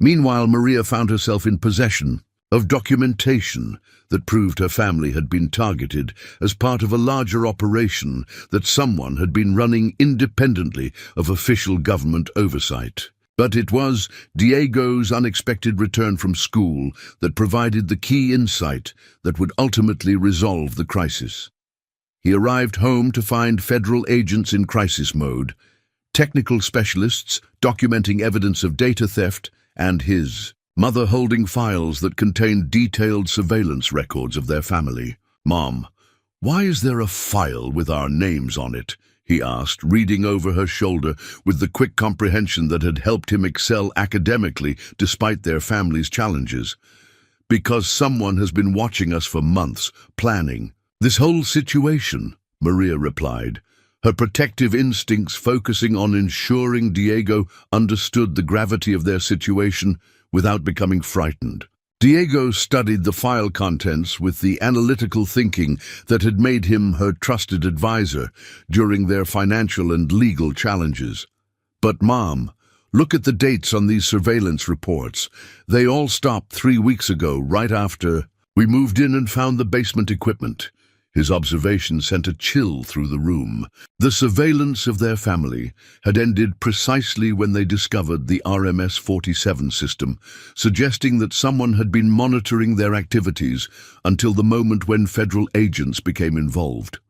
Meanwhile, Maria found herself in possession of documentation that proved her family had been targeted as part of a larger operation that someone had been running independently of official government oversight. But it was Diego's unexpected return from school that provided the key insight that would ultimately resolve the crisis. He arrived home to find federal agents in crisis mode, technical specialists documenting evidence of data theft, and his mother holding files that contained detailed surveillance records of their family. "Mom, why is there a file with our names on it?" he asked, reading over her shoulder with the quick comprehension that had helped him excel academically despite their family's challenges. Because someone has been watching us for months, planning this whole situation, Maria replied, her protective instincts focusing on ensuring Diego understood the gravity of their situation without becoming frightened. Diego studied the file contents with the analytical thinking that had made him her trusted advisor during their financial and legal challenges. But Mom, look at the dates on these surveillance reports. They all stopped 3 weeks ago, right after we moved in and found the basement equipment. His observation sent a chill through the room. The surveillance of their family had ended precisely when they discovered the RMS-47 system, suggesting that someone had been monitoring their activities until the moment when federal agents became involved.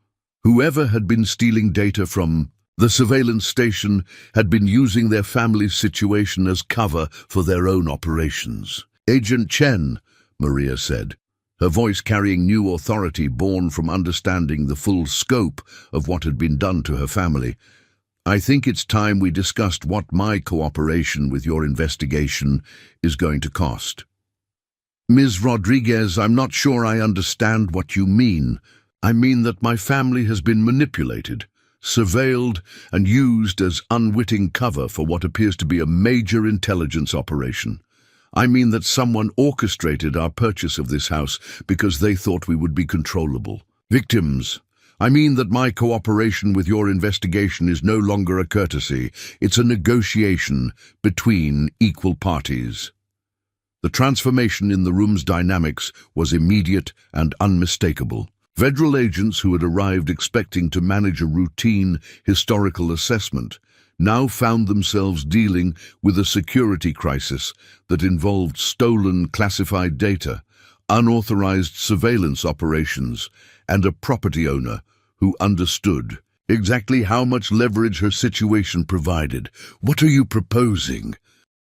Whoever had been stealing data from the surveillance station had been using their family's situation as cover for their own operations. "Agent Chen," Maria said, her voice carrying new authority born from understanding the full scope of what had been done to her family. "I think it's time we discussed what my cooperation with your investigation is going to cost." "Ms. Rodriguez, I'm not sure I understand what you mean. I mean that my family has been manipulated, surveilled, and used as unwitting cover for what appears to be a major intelligence operation. I mean that someone orchestrated our purchase of this house because they thought we would be controllable. Victims, I mean that my cooperation with your investigation is no longer a courtesy. It's a negotiation between equal parties." The transformation in the room's dynamics was immediate and unmistakable. Federal agents who had arrived expecting to manage a routine historical assessment now found themselves dealing with a security crisis that involved stolen classified data, unauthorized surveillance operations, and a property owner who understood exactly how much leverage her situation provided. "What are you proposing?"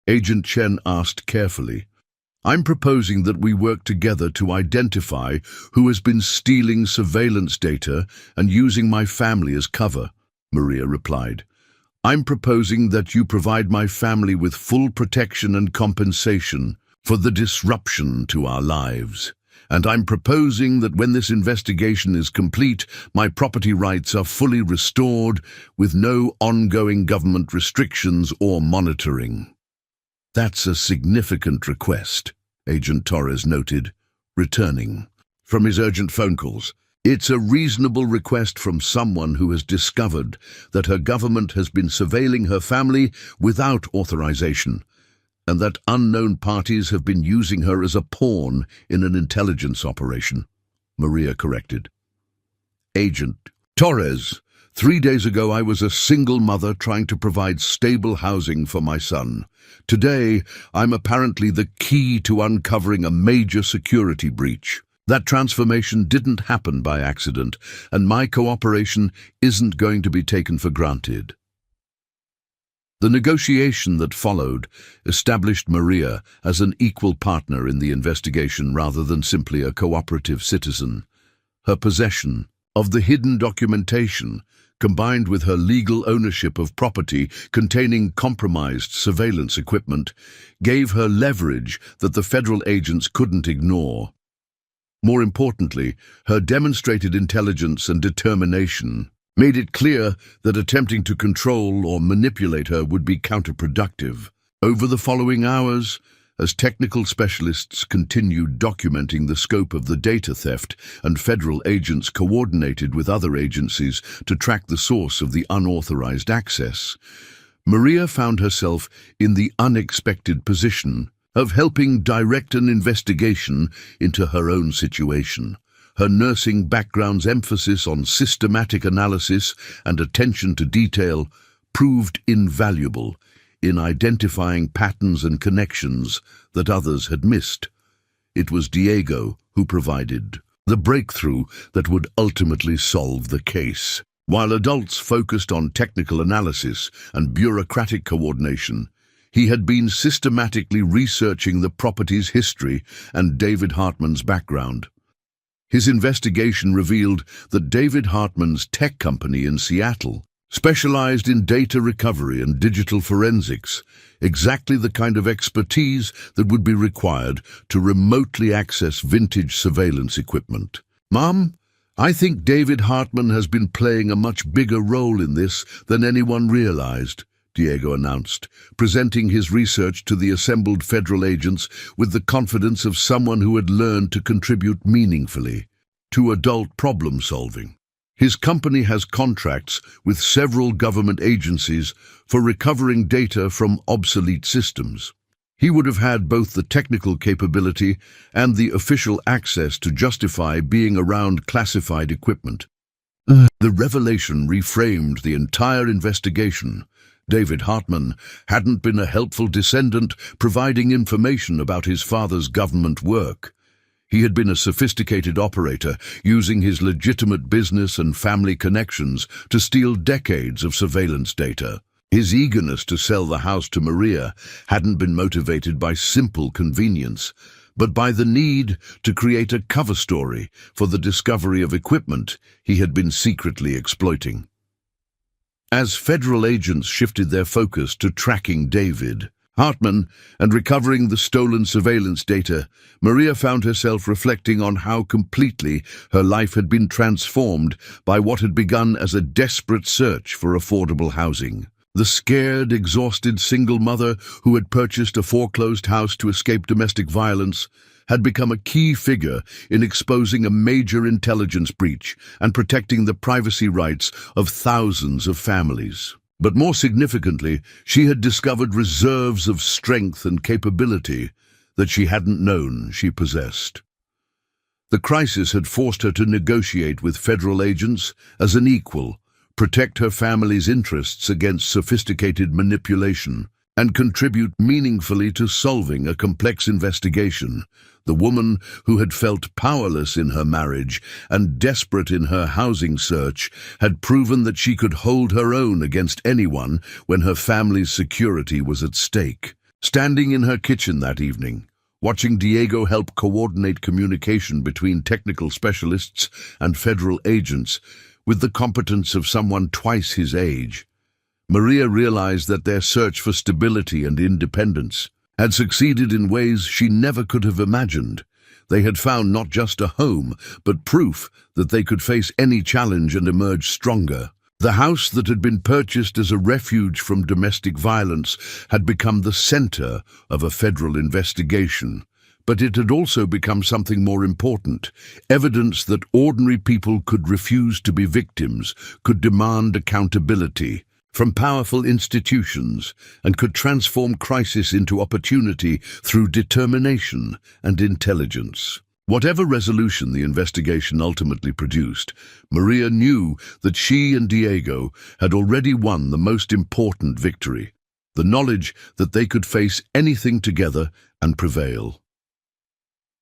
Agent Chen asked carefully. "I'm proposing that we work together to identify who has been stealing surveillance data and using my family as cover," Maria replied. "I'm proposing that you provide my family with full protection and compensation for the disruption to our lives. And I'm proposing that when this investigation is complete, my property rights are fully restored with no ongoing government restrictions or monitoring." "That's a significant request," Agent Torres noted, returning from his urgent phone calls. "It's a reasonable request from someone who has discovered that her government has been surveilling her family without authorization, and that unknown parties have been using her as a pawn in an intelligence operation," Maria corrected. "Agent Torres, 3 days ago I was a single mother trying to provide stable housing for my son. Today, I'm apparently the key to uncovering a major security breach. That transformation didn't happen by accident, and my cooperation isn't going to be taken for granted." The negotiation that followed established Maria as an equal partner in the investigation rather than simply a cooperative citizen. Her possession of the hidden documentation, combined with her legal ownership of property containing compromised surveillance equipment, gave her leverage that the federal agents couldn't ignore. More importantly, her demonstrated intelligence and determination made it clear that attempting to control or manipulate her would be counterproductive. Over the following hours, as technical specialists continued documenting the scope of the data theft and federal agents coordinated with other agencies to track the source of the unauthorized access, Maria found herself in the unexpected position of helping direct an investigation into her own situation. Her nursing background's emphasis on systematic analysis and attention to detail proved invaluable in identifying patterns and connections that others had missed. It was Diego who provided the breakthrough that would ultimately solve the case. While adults focused on technical analysis and bureaucratic coordination, he had been systematically researching the property's history and David Hartman's background. His investigation revealed that David Hartman's tech company in Seattle specialized in data recovery and digital forensics, exactly the kind of expertise that would be required to remotely access vintage surveillance equipment. "Mom, I think David Hartman has been playing a much bigger role in this than anyone realized," Diego announced, presenting his research to the assembled federal agents with the confidence of someone who had learned to contribute meaningfully to adult problem-solving. His company has contracts with several government agencies for recovering data from obsolete systems. He would have had both the technical capability and the official access to justify being around classified equipment. The revelation reframed the entire investigation. David Hartman hadn't been a helpful descendant providing information about his father's government work. He had been a sophisticated operator, using his legitimate business and family connections to steal decades of surveillance data. His eagerness to sell the house to Maria hadn't been motivated by simple convenience, but by the need to create a cover story for the discovery of equipment he had been secretly exploiting. As federal agents shifted their focus to tracking David Hartman and recovering the stolen surveillance data, Maria found herself reflecting on how completely her life had been transformed by what had begun as a desperate search for affordable housing. The scared, exhausted single mother who had purchased a foreclosed house to escape domestic violence had become a key figure in exposing a major intelligence breach and protecting the privacy rights of thousands of families. But more significantly, she had discovered reserves of strength and capability that she hadn't known she possessed. The crisis had forced her to negotiate with federal agents as an equal, protect her family's interests against sophisticated manipulation, and contribute meaningfully to solving a complex investigation. The woman who had felt powerless in her marriage and desperate in her housing search had proven that she could hold her own against anyone when her family's security was at stake. Standing in her kitchen that evening, watching Diego help coordinate communication between technical specialists and federal agents with the competence of someone twice his age, Maria realized that their search for stability and independence had succeeded in ways she never could have imagined. They had found not just a home, but proof that they could face any challenge and emerge stronger. The house that had been purchased as a refuge from domestic violence had become the center of a federal investigation. But it had also become something more important, evidence that ordinary people could refuse to be victims, could demand accountability from powerful institutions, and could transform crisis into opportunity through determination and intelligence. Whatever resolution the investigation ultimately produced, Maria knew that she and Diego had already won the most important victory, the knowledge that they could face anything together and prevail.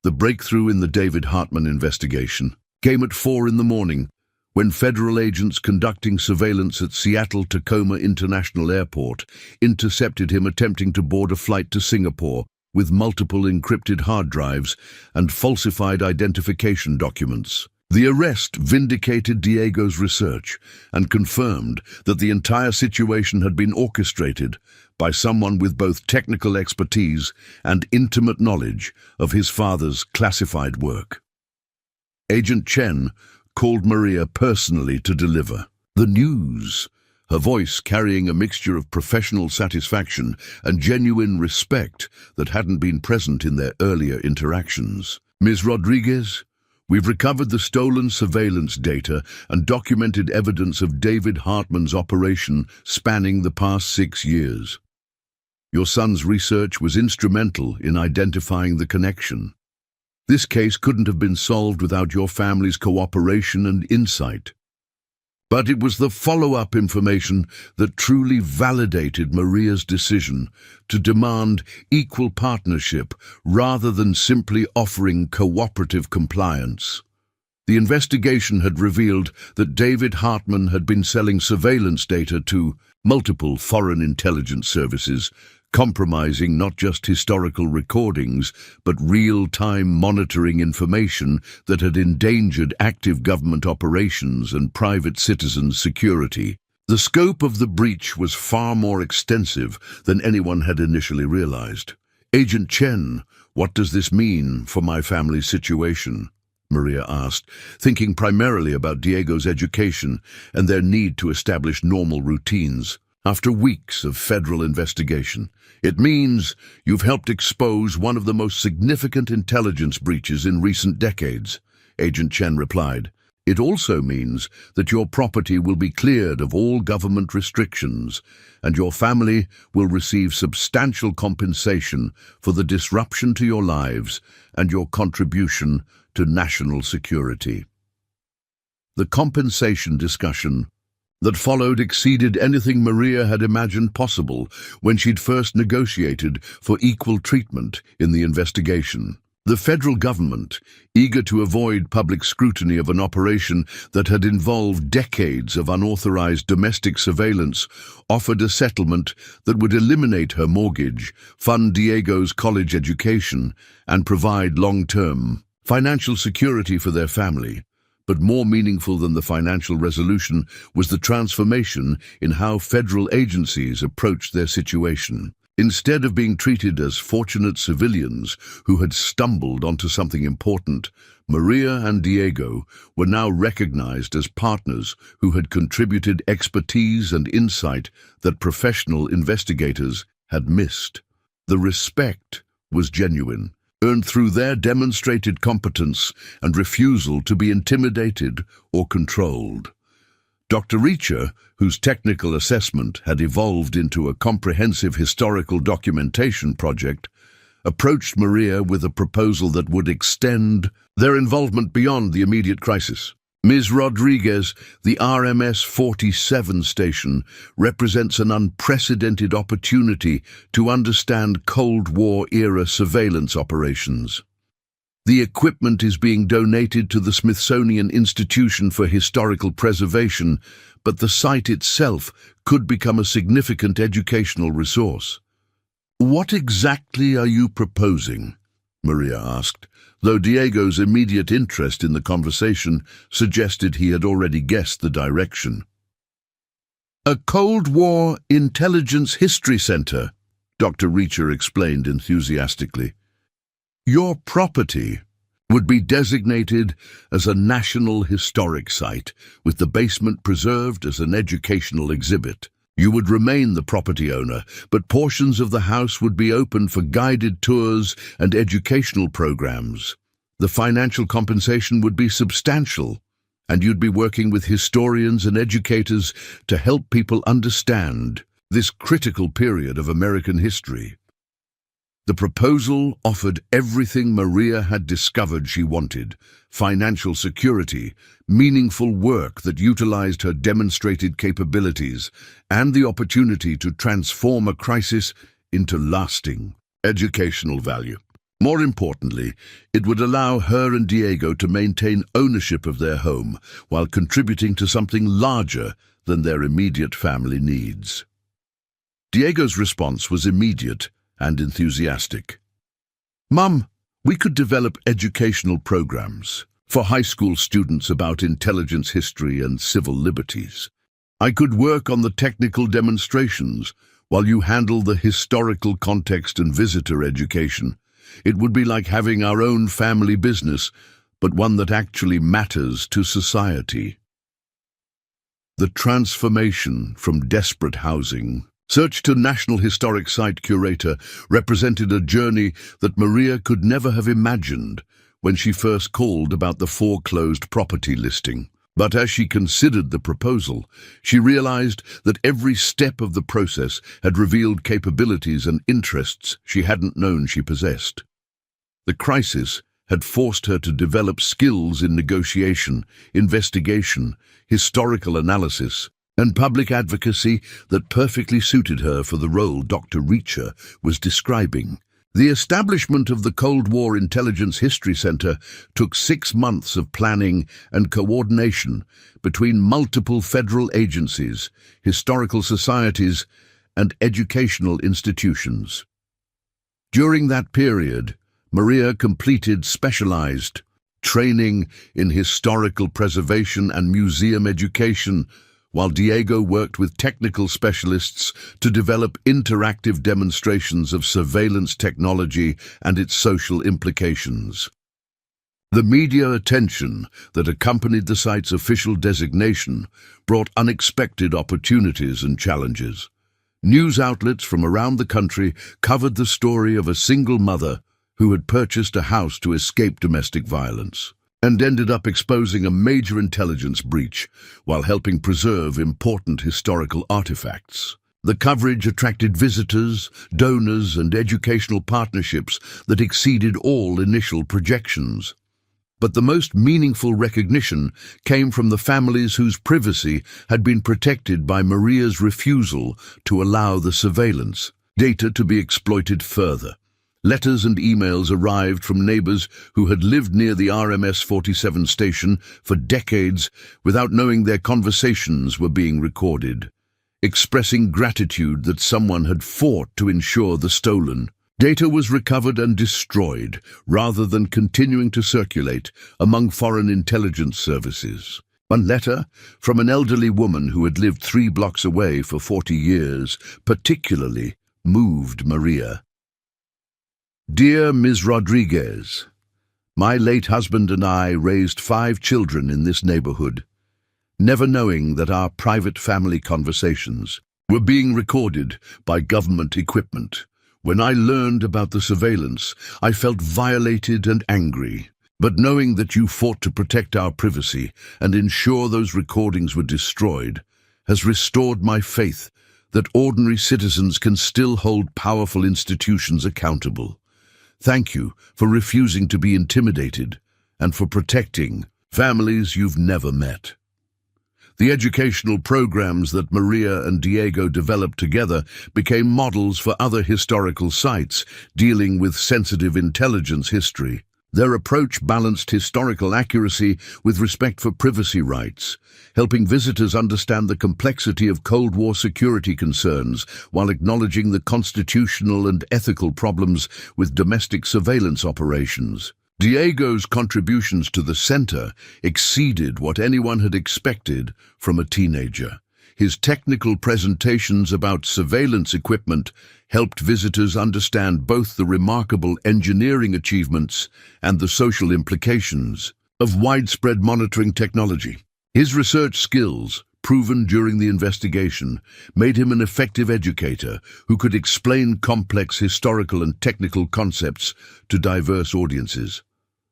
The breakthrough in the David Hartman investigation came at 4 a.m, when federal agents conducting surveillance at Seattle-Tacoma International Airport intercepted him attempting to board a flight to Singapore with multiple encrypted hard drives and falsified identification documents. The arrest vindicated Diego's research and confirmed that the entire situation had been orchestrated by someone with both technical expertise and intimate knowledge of his father's classified work. Agent Chen called Maria personally to deliver the news, her voice carrying a mixture of professional satisfaction and genuine respect that hadn't been present in their earlier interactions. "Ms. Rodriguez, we've recovered the stolen surveillance data and documented evidence of David Hartman's operation spanning the past 6 years. Your son's research was instrumental in identifying the connection. This case couldn't have been solved without your family's cooperation and insight. But it was the follow-up information that truly validated Maria's decision to demand equal partnership rather than simply offering cooperative compliance. The investigation had revealed that David Hartman had been selling surveillance data to multiple foreign intelligence services, compromising not just historical recordings, but real-time monitoring information that had endangered active government operations and private citizens' security. The scope of the breach was far more extensive than anyone had initially realized. "Agent Chen, what does this mean for my family's situation?" Maria asked, thinking primarily about Diego's education and their need to establish normal routines. "After weeks of federal investigation, it means you've helped expose one of the most significant intelligence breaches in recent decades," Agent Chen replied. "It also means that your property will be cleared of all government restrictions, and your family will receive substantial compensation for the disruption to your lives and your contribution to national security." The compensation discussion that followed exceeded anything Maria had imagined possible when she'd first negotiated for equal treatment in the investigation. The federal government, eager to avoid public scrutiny of an operation that had involved decades of unauthorized domestic surveillance, offered a settlement that would eliminate her mortgage, fund Diego's college education, and provide long-term financial security for their family. But more meaningful than the financial resolution was the transformation in how federal agencies approached their situation. Instead of being treated as fortunate civilians who had stumbled onto something important, Maria and Diego were now recognized as partners who had contributed expertise and insight that professional investigators had missed. The respect was genuine, earned through their demonstrated competence and refusal to be intimidated or controlled. Dr. Reacher, whose technical assessment had evolved into a comprehensive historical documentation project, approached Maria with a proposal that would extend their involvement beyond the immediate crisis. "Ms. Rodriguez, the RMS 47 station represents an unprecedented opportunity to understand Cold War-era surveillance operations. The equipment is being donated to the Smithsonian Institution for Historical Preservation, but the site itself could become a significant educational resource." "What exactly are you proposing?" Maria asked, though Diego's immediate interest in the conversation suggested he had already guessed the direction. "A Cold War Intelligence History Center," Dr. Reacher explained enthusiastically. "Your property would be designated as a National Historic Site, with the basement preserved as an educational exhibit. You would remain the property owner, but portions of the house would be open for guided tours and educational programs. The financial compensation would be substantial, and you'd be working with historians and educators to help people understand this critical period of American history." The proposal offered everything Maria had discovered she wanted: financial security, meaningful work that utilized her demonstrated capabilities, and the opportunity to transform a crisis into lasting educational value. More importantly, it would allow her and Diego to maintain ownership of their home while contributing to something larger than their immediate family needs. Diego's response was immediate and enthusiastic. "Mum, we could develop educational programs for high school students about intelligence history and civil liberties. I could work on the technical demonstrations while you handle the historical context and visitor education. It would be like having our own family business, but one that actually matters to society." The transformation from desperate housing search to National Historic Site curator represented a journey that Maria could never have imagined when she first called about the foreclosed property listing. But as she considered the proposal, she realized that every step of the process had revealed capabilities and interests she hadn't known she possessed. The crisis had forced her to develop skills in negotiation, investigation, historical analysis, and public advocacy that perfectly suited her for the role Dr. Reacher was describing. The establishment of the Cold War Intelligence History Center took 6 months of planning and coordination between multiple federal agencies, historical societies, and educational institutions. During that period, Maria completed specialized training in historical preservation and museum education, while Diego worked with technical specialists to develop interactive demonstrations of surveillance technology and its social implications. The media attention that accompanied the site's official designation brought unexpected opportunities and challenges. News outlets from around the country covered the story of a single mother who had purchased a house to escape domestic violence, and ended up exposing a major intelligence breach while helping preserve important historical artifacts. The coverage attracted visitors, donors, and educational partnerships that exceeded all initial projections. But the most meaningful recognition came from the families whose privacy had been protected by Maria's refusal to allow the surveillance data to be exploited further. Letters and emails arrived from neighbors who had lived near the RMS 47 station for decades without knowing their conversations were being recorded, expressing gratitude that someone had fought to ensure the stolen data was recovered and destroyed, rather than continuing to circulate among foreign intelligence services. One letter from an elderly woman who had lived 3 blocks away for 40 years particularly moved Maria. Dear Ms. Rodriguez, my late husband and I raised 5 children in this neighborhood, never knowing that our private family conversations were being recorded by government equipment. When I learned about the surveillance, I felt violated and angry. But knowing that you fought to protect our privacy and ensure those recordings were destroyed has restored my faith that ordinary citizens can still hold powerful institutions accountable. Thank you for refusing to be intimidated and for protecting families you've never met. The educational programs that Maria and Diego developed together became models for other historical sites dealing with sensitive intelligence history. Their approach balanced historical accuracy with respect for privacy rights, helping visitors understand the complexity of Cold War security concerns while acknowledging the constitutional and ethical problems with domestic surveillance operations. Diego's contributions to the center exceeded what anyone had expected from a teenager. His technical presentations about surveillance equipment helped visitors understand both the remarkable engineering achievements and the social implications of widespread monitoring technology. His research skills, proven during the investigation, made him an effective educator who could explain complex historical and technical concepts to diverse audiences.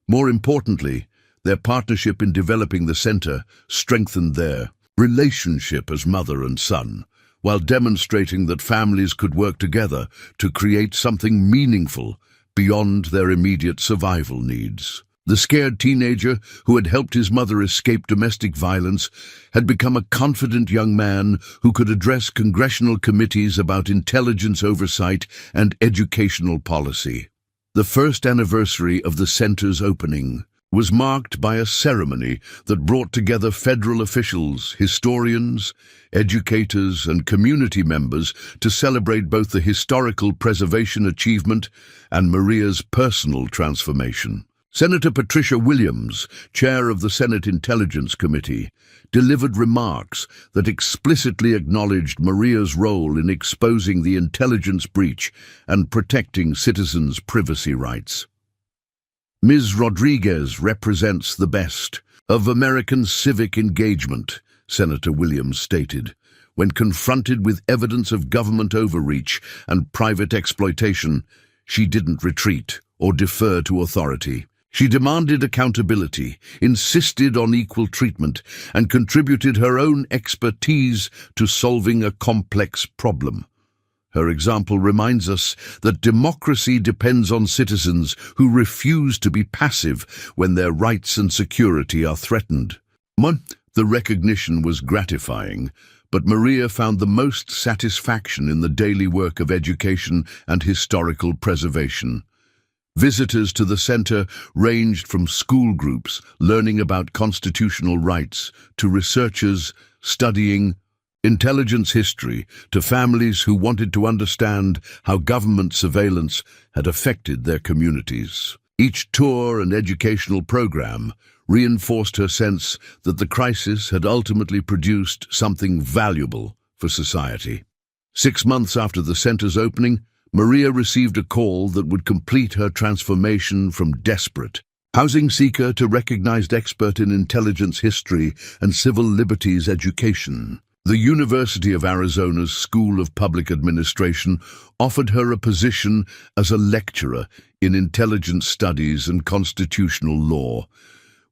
More importantly, their partnership in developing the center strengthened their relationship as mother and son, while demonstrating that families could work together to create something meaningful beyond their immediate survival needs. The scared teenager who had helped his mother escape domestic violence had become a confident young man who could address congressional committees about intelligence oversight and educational policy. The first anniversary of the center's opening was marked by a ceremony that brought together federal officials, historians, educators, and community members to celebrate both the historical preservation achievement and Maria's personal transformation. Senator Patricia Williams, chair of the Senate Intelligence Committee, delivered remarks that explicitly acknowledged Maria's role in exposing the intelligence breach and protecting citizens' privacy rights. Ms. Rodriguez represents the best of American civic engagement, Senator Williams stated. When confronted with evidence of government overreach and private exploitation, she didn't retreat or defer to authority. She demanded accountability, insisted on equal treatment, and contributed her own expertise to solving a complex problem. Her example reminds us that democracy depends on citizens who refuse to be passive when their rights and security are threatened. The recognition was gratifying, but Maria found the most satisfaction in the daily work of education and historical preservation. Visitors to the center ranged from school groups learning about constitutional rights to researchers studying intelligence history to families who wanted to understand how government surveillance had affected their communities. Each tour and educational program reinforced her sense that the crisis had ultimately produced something valuable for society. 6 months after the center's opening, Maria received a call that would complete her transformation from desperate housing seeker to recognized expert in intelligence history and civil liberties education. The University of Arizona's School of Public Administration offered her a position as a lecturer in intelligence studies and constitutional law,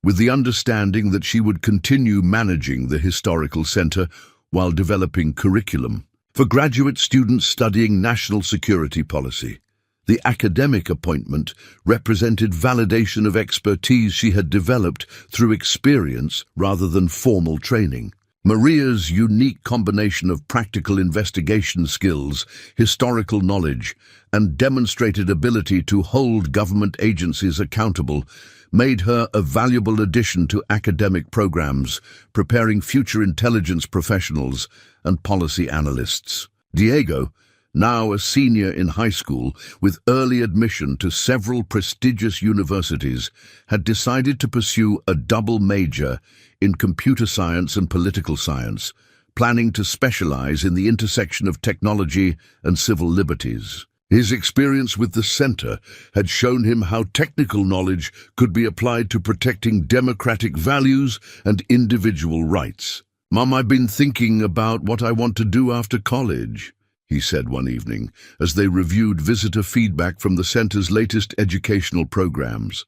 with the understanding that she would continue managing the historical center while developing curriculum for graduate students studying national security policy. The academic appointment represented validation of expertise she had developed through experience rather than formal training. Maria's unique combination of practical investigation skills, historical knowledge, and demonstrated ability to hold government agencies accountable made her a valuable addition to academic programs, preparing future intelligence professionals and policy analysts. Diego, now a senior in high school with early admission to several prestigious universities, had decided to pursue a double major in computer science and political science, planning to specialize in the intersection of technology and civil liberties. His experience with the center had shown him how technical knowledge could be applied to protecting democratic values and individual rights. "Mom, I've been thinking about what I want to do after college," he said one evening, as they reviewed visitor feedback from the center's latest educational programs.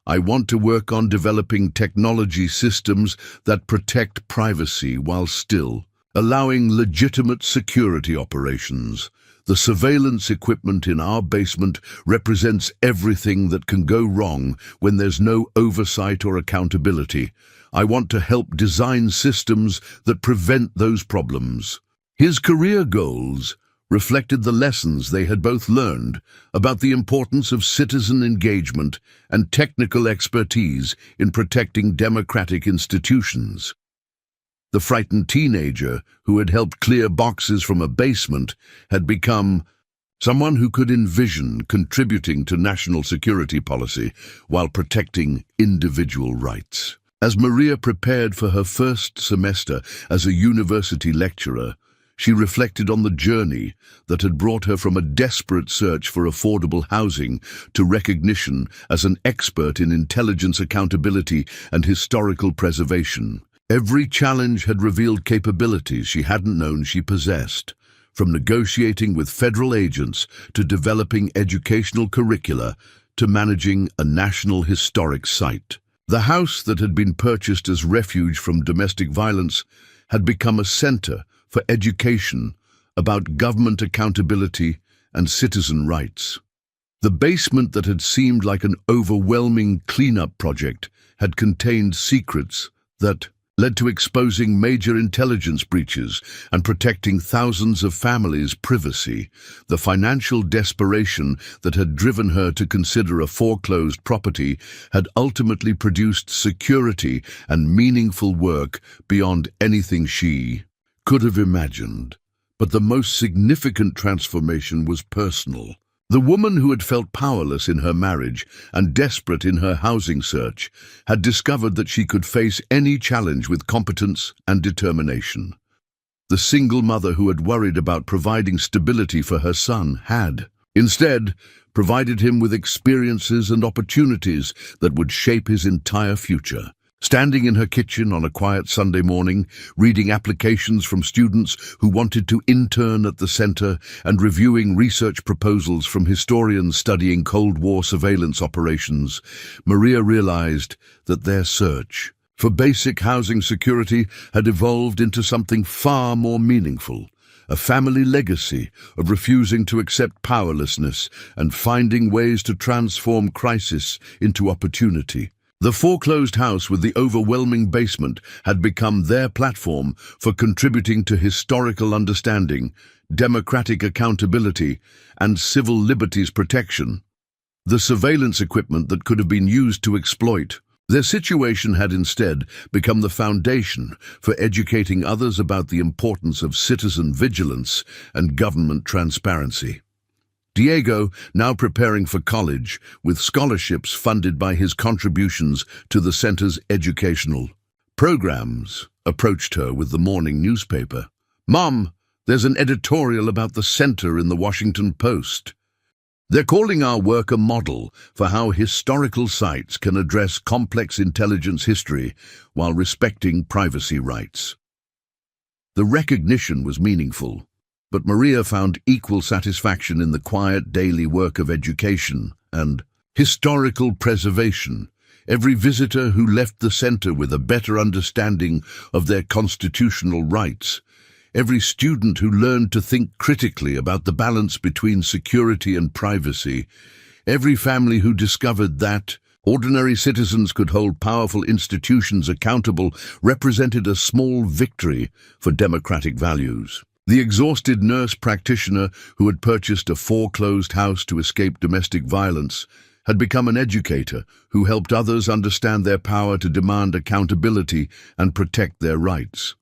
"I want to work on developing technology systems that protect privacy while still allowing legitimate security operations. The surveillance equipment in our basement represents everything that can go wrong when there's no oversight or accountability. I want to help design systems that prevent those problems." His career goals reflected the lessons they had both learned about the importance of citizen engagement and technical expertise in protecting democratic institutions. The frightened teenager who had helped clear boxes from a basement had become someone who could envision contributing to national security policy while protecting individual rights. As Maria prepared for her first semester as a university lecturer, she reflected on the journey that had brought her from a desperate search for affordable housing to recognition as an expert in intelligence accountability and historical preservation. Every challenge had revealed capabilities she hadn't known she possessed, from negotiating with federal agents to developing educational curricula to managing a national historic site. The house that had been purchased as refuge from domestic violence had become a center for education about government accountability and citizen rights. The basement that had seemed like an overwhelming cleanup project had contained secrets that led to exposing major intelligence breaches and protecting thousands of families' privacy. The financial desperation that had driven her to consider a foreclosed property had ultimately produced security and meaningful work beyond anything she could have imagined. But the most significant transformation was personal. The woman who had felt powerless in her marriage and desperate in her housing search had discovered that she could face any challenge with competence and determination. The single mother who had worried about providing stability for her son had, instead, provided him with experiences and opportunities that would shape his entire future. Standing in her kitchen on a quiet Sunday morning, reading applications from students who wanted to intern at the center and reviewing research proposals from historians studying Cold War surveillance operations, Maria realized that their search for basic housing security had evolved into something far more meaningful, a family legacy of refusing to accept powerlessness and finding ways to transform crisis into opportunity. The foreclosed house with the overwhelming basement had become their platform for contributing to historical understanding, democratic accountability, and civil liberties protection. The surveillance equipment that could have been used to exploit their situation had instead become the foundation for educating others about the importance of citizen vigilance and government transparency. Diego, now preparing for college, with scholarships funded by his contributions to the center's educational programs, approached her with the morning newspaper. "Mom, there's an editorial about the center in the Washington Post. They're calling our work a model for how historical sites can address complex intelligence history while respecting privacy rights." The recognition was meaningful, but Maria found equal satisfaction in the quiet daily work of education and historical preservation. Every visitor who left the center with a better understanding of their constitutional rights, every student who learned to think critically about the balance between security and privacy, every family who discovered that ordinary citizens could hold powerful institutions accountable represented a small victory for democratic values. The exhausted nurse practitioner who had purchased a foreclosed house to escape domestic violence had become an educator who helped others understand their power to demand accountability and protect their rights.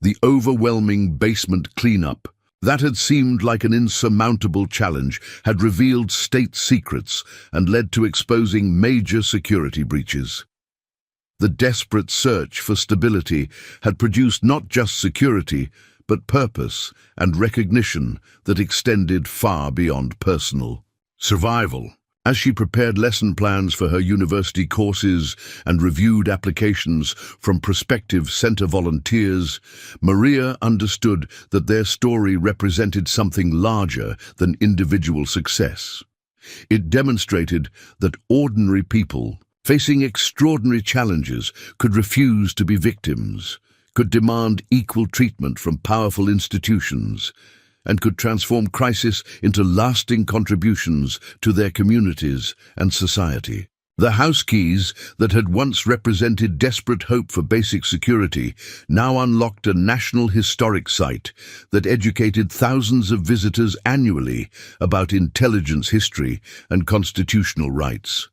The overwhelming basement cleanup that had seemed like an insurmountable challenge had revealed state secrets and led to exposing major security breaches. The desperate search for stability had produced not just security, but purpose and recognition that extended far beyond personal survival. As she prepared lesson plans for her university courses and reviewed applications from prospective center volunteers, Maria understood that their story represented something larger than individual success. It demonstrated that ordinary people, facing extraordinary challenges, could refuse to be victims, could demand equal treatment from powerful institutions, and could transform crisis into lasting contributions to their communities and society. The house keys that had once represented desperate hope for basic security now unlocked a national historic site that educated thousands of visitors annually about intelligence history and constitutional rights.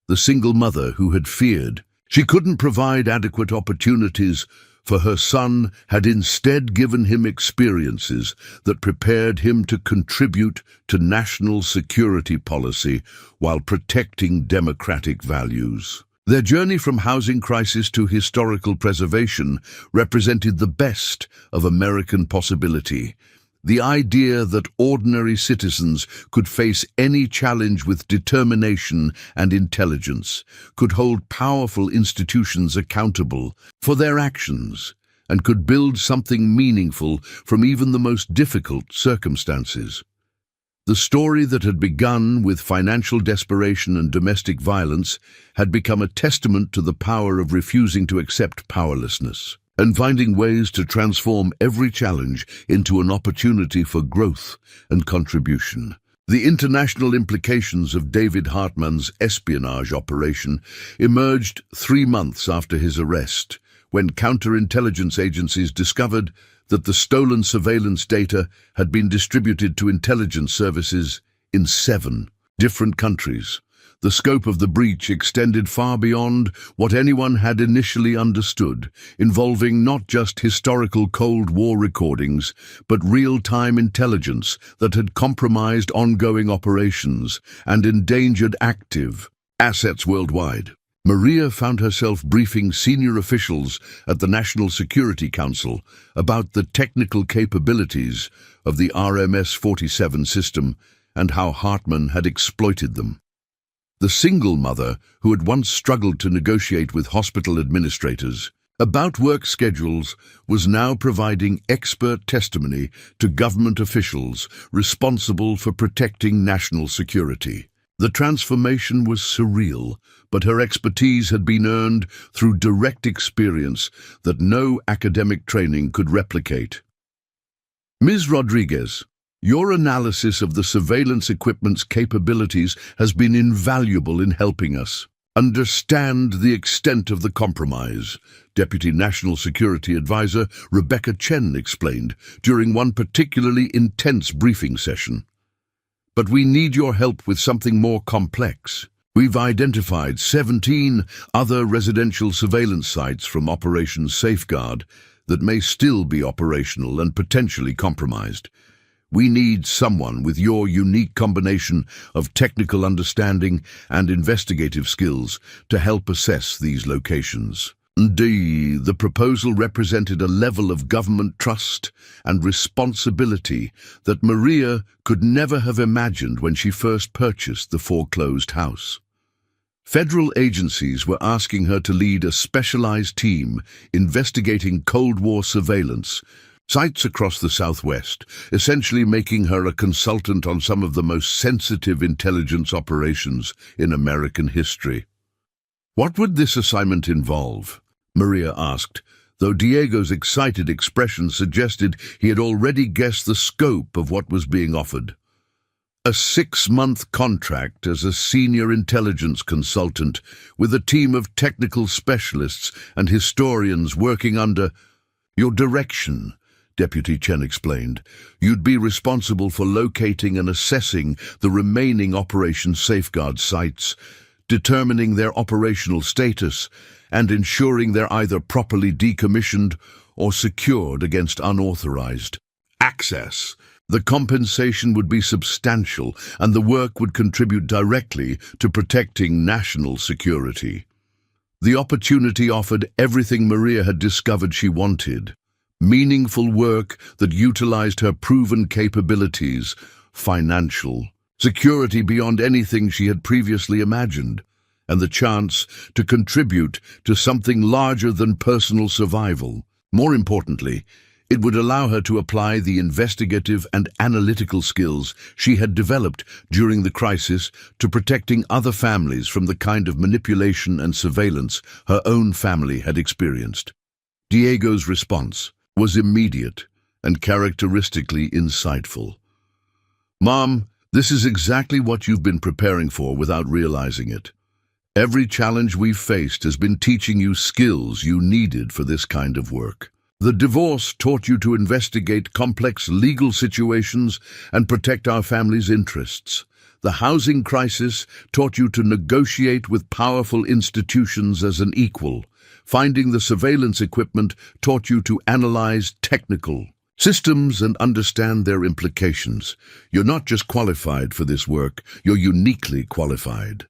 The single mother who had feared she couldn't provide adequate opportunities for her son had instead given him experiences that prepared him to contribute to national security policy while protecting democratic values. Their journey from housing crisis to historical preservation represented the best of American possibility. The idea that ordinary citizens could face any challenge with determination and intelligence, could hold powerful institutions accountable for their actions, and could build something meaningful from even the most difficult circumstances. The story that had begun with financial desperation and domestic violence had become a testament to the power of refusing to accept powerlessness and finding ways to transform every challenge into an opportunity for growth and contribution. The international implications of David Hartman's espionage operation emerged 3 months after his arrest, when counterintelligence agencies discovered that the stolen surveillance data had been distributed to intelligence services in 7 different countries. The scope of the breach extended far beyond what anyone had initially understood, involving not just historical Cold War recordings, but real-time intelligence that had compromised ongoing operations and endangered active assets worldwide. Maria found herself briefing senior officials at the National Security Council about the technical capabilities of the RMS-47 system and how Hartman had exploited them. The single mother who had once struggled to negotiate with hospital administrators about work schedules was now providing expert testimony to government officials responsible for protecting national security. The transformation was surreal, but her expertise had been earned through direct experience that no academic training could replicate. Ms. Rodriguez, your analysis of the surveillance equipment's capabilities has been invaluable in helping us understand the extent of the compromise, Deputy National Security Advisor Rebecca Chen explained during one particularly intense briefing session. But we need your help with something more complex. We've identified 17 other residential surveillance sites from Operation Safeguard that may still be operational and potentially compromised. We need someone with your unique combination of technical understanding and investigative skills to help assess these locations. The proposal represented a level of government trust and responsibility that Maria could never have imagined when she first purchased the foreclosed house. Federal agencies were asking her to lead a specialized team investigating Cold War surveillance sites across the Southwest, essentially making her a consultant on some of the most sensitive intelligence operations in American history. What would this assignment involve? Maria asked, though Diego's excited expression suggested he had already guessed the scope of what was being offered. A 6-month contract as a senior intelligence consultant with a team of technical specialists and historians working under your direction, Deputy Chen explained. You'd be responsible for locating and assessing the remaining Operation Safeguard sites, determining their operational status, and ensuring they're either properly decommissioned or secured against unauthorized access. The compensation would be substantial, and the work would contribute directly to protecting national security. The opportunity offered everything Maria had discovered she wanted: meaningful work that utilized her proven capabilities, financial security beyond anything she had previously imagined, and the chance to contribute to something larger than personal survival. More importantly, it would allow her to apply the investigative and analytical skills she had developed during the crisis to protecting other families from the kind of manipulation and surveillance her own family had experienced. Diego's response was immediate and characteristically insightful. "Mom, this is exactly what you've been preparing for without realizing it. Every challenge we've faced has been teaching you skills you needed for this kind of work. The divorce taught you to investigate complex legal situations and protect our family's interests. The housing crisis taught you to negotiate with powerful institutions as an equal. Finding the surveillance equipment taught you to analyze technical systems and understand their implications. You're not just qualified for this work, you're uniquely qualified."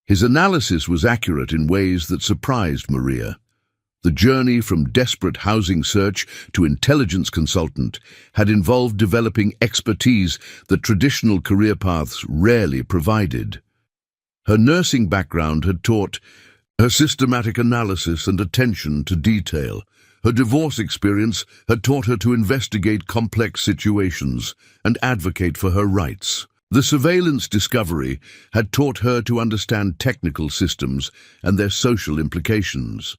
His analysis was accurate in ways that surprised Maria. The journey from desperate housing search to intelligence consultant had involved developing expertise that traditional career paths rarely provided. Her nursing background had taught her systematic analysis and attention to detail. Her divorce experience had taught her to investigate complex situations and advocate for her rights. The surveillance discovery had taught her to understand technical systems and their social implications.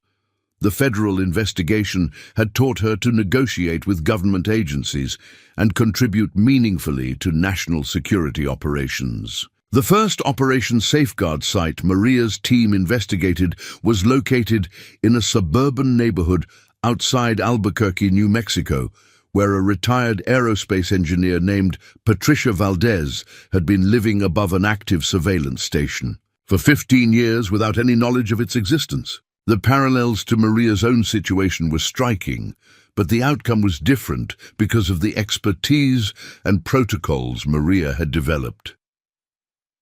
The federal investigation had taught her to negotiate with government agencies and contribute meaningfully to national security operations. The first Operation Safeguard site Maria's team investigated was located in a suburban neighborhood outside Albuquerque, New Mexico, where a retired aerospace engineer named Patricia Valdez had been living above an active surveillance station for 15 years without any knowledge of its existence. The parallels to Maria's own situation were striking, but the outcome was different because of the expertise and protocols Maria had developed.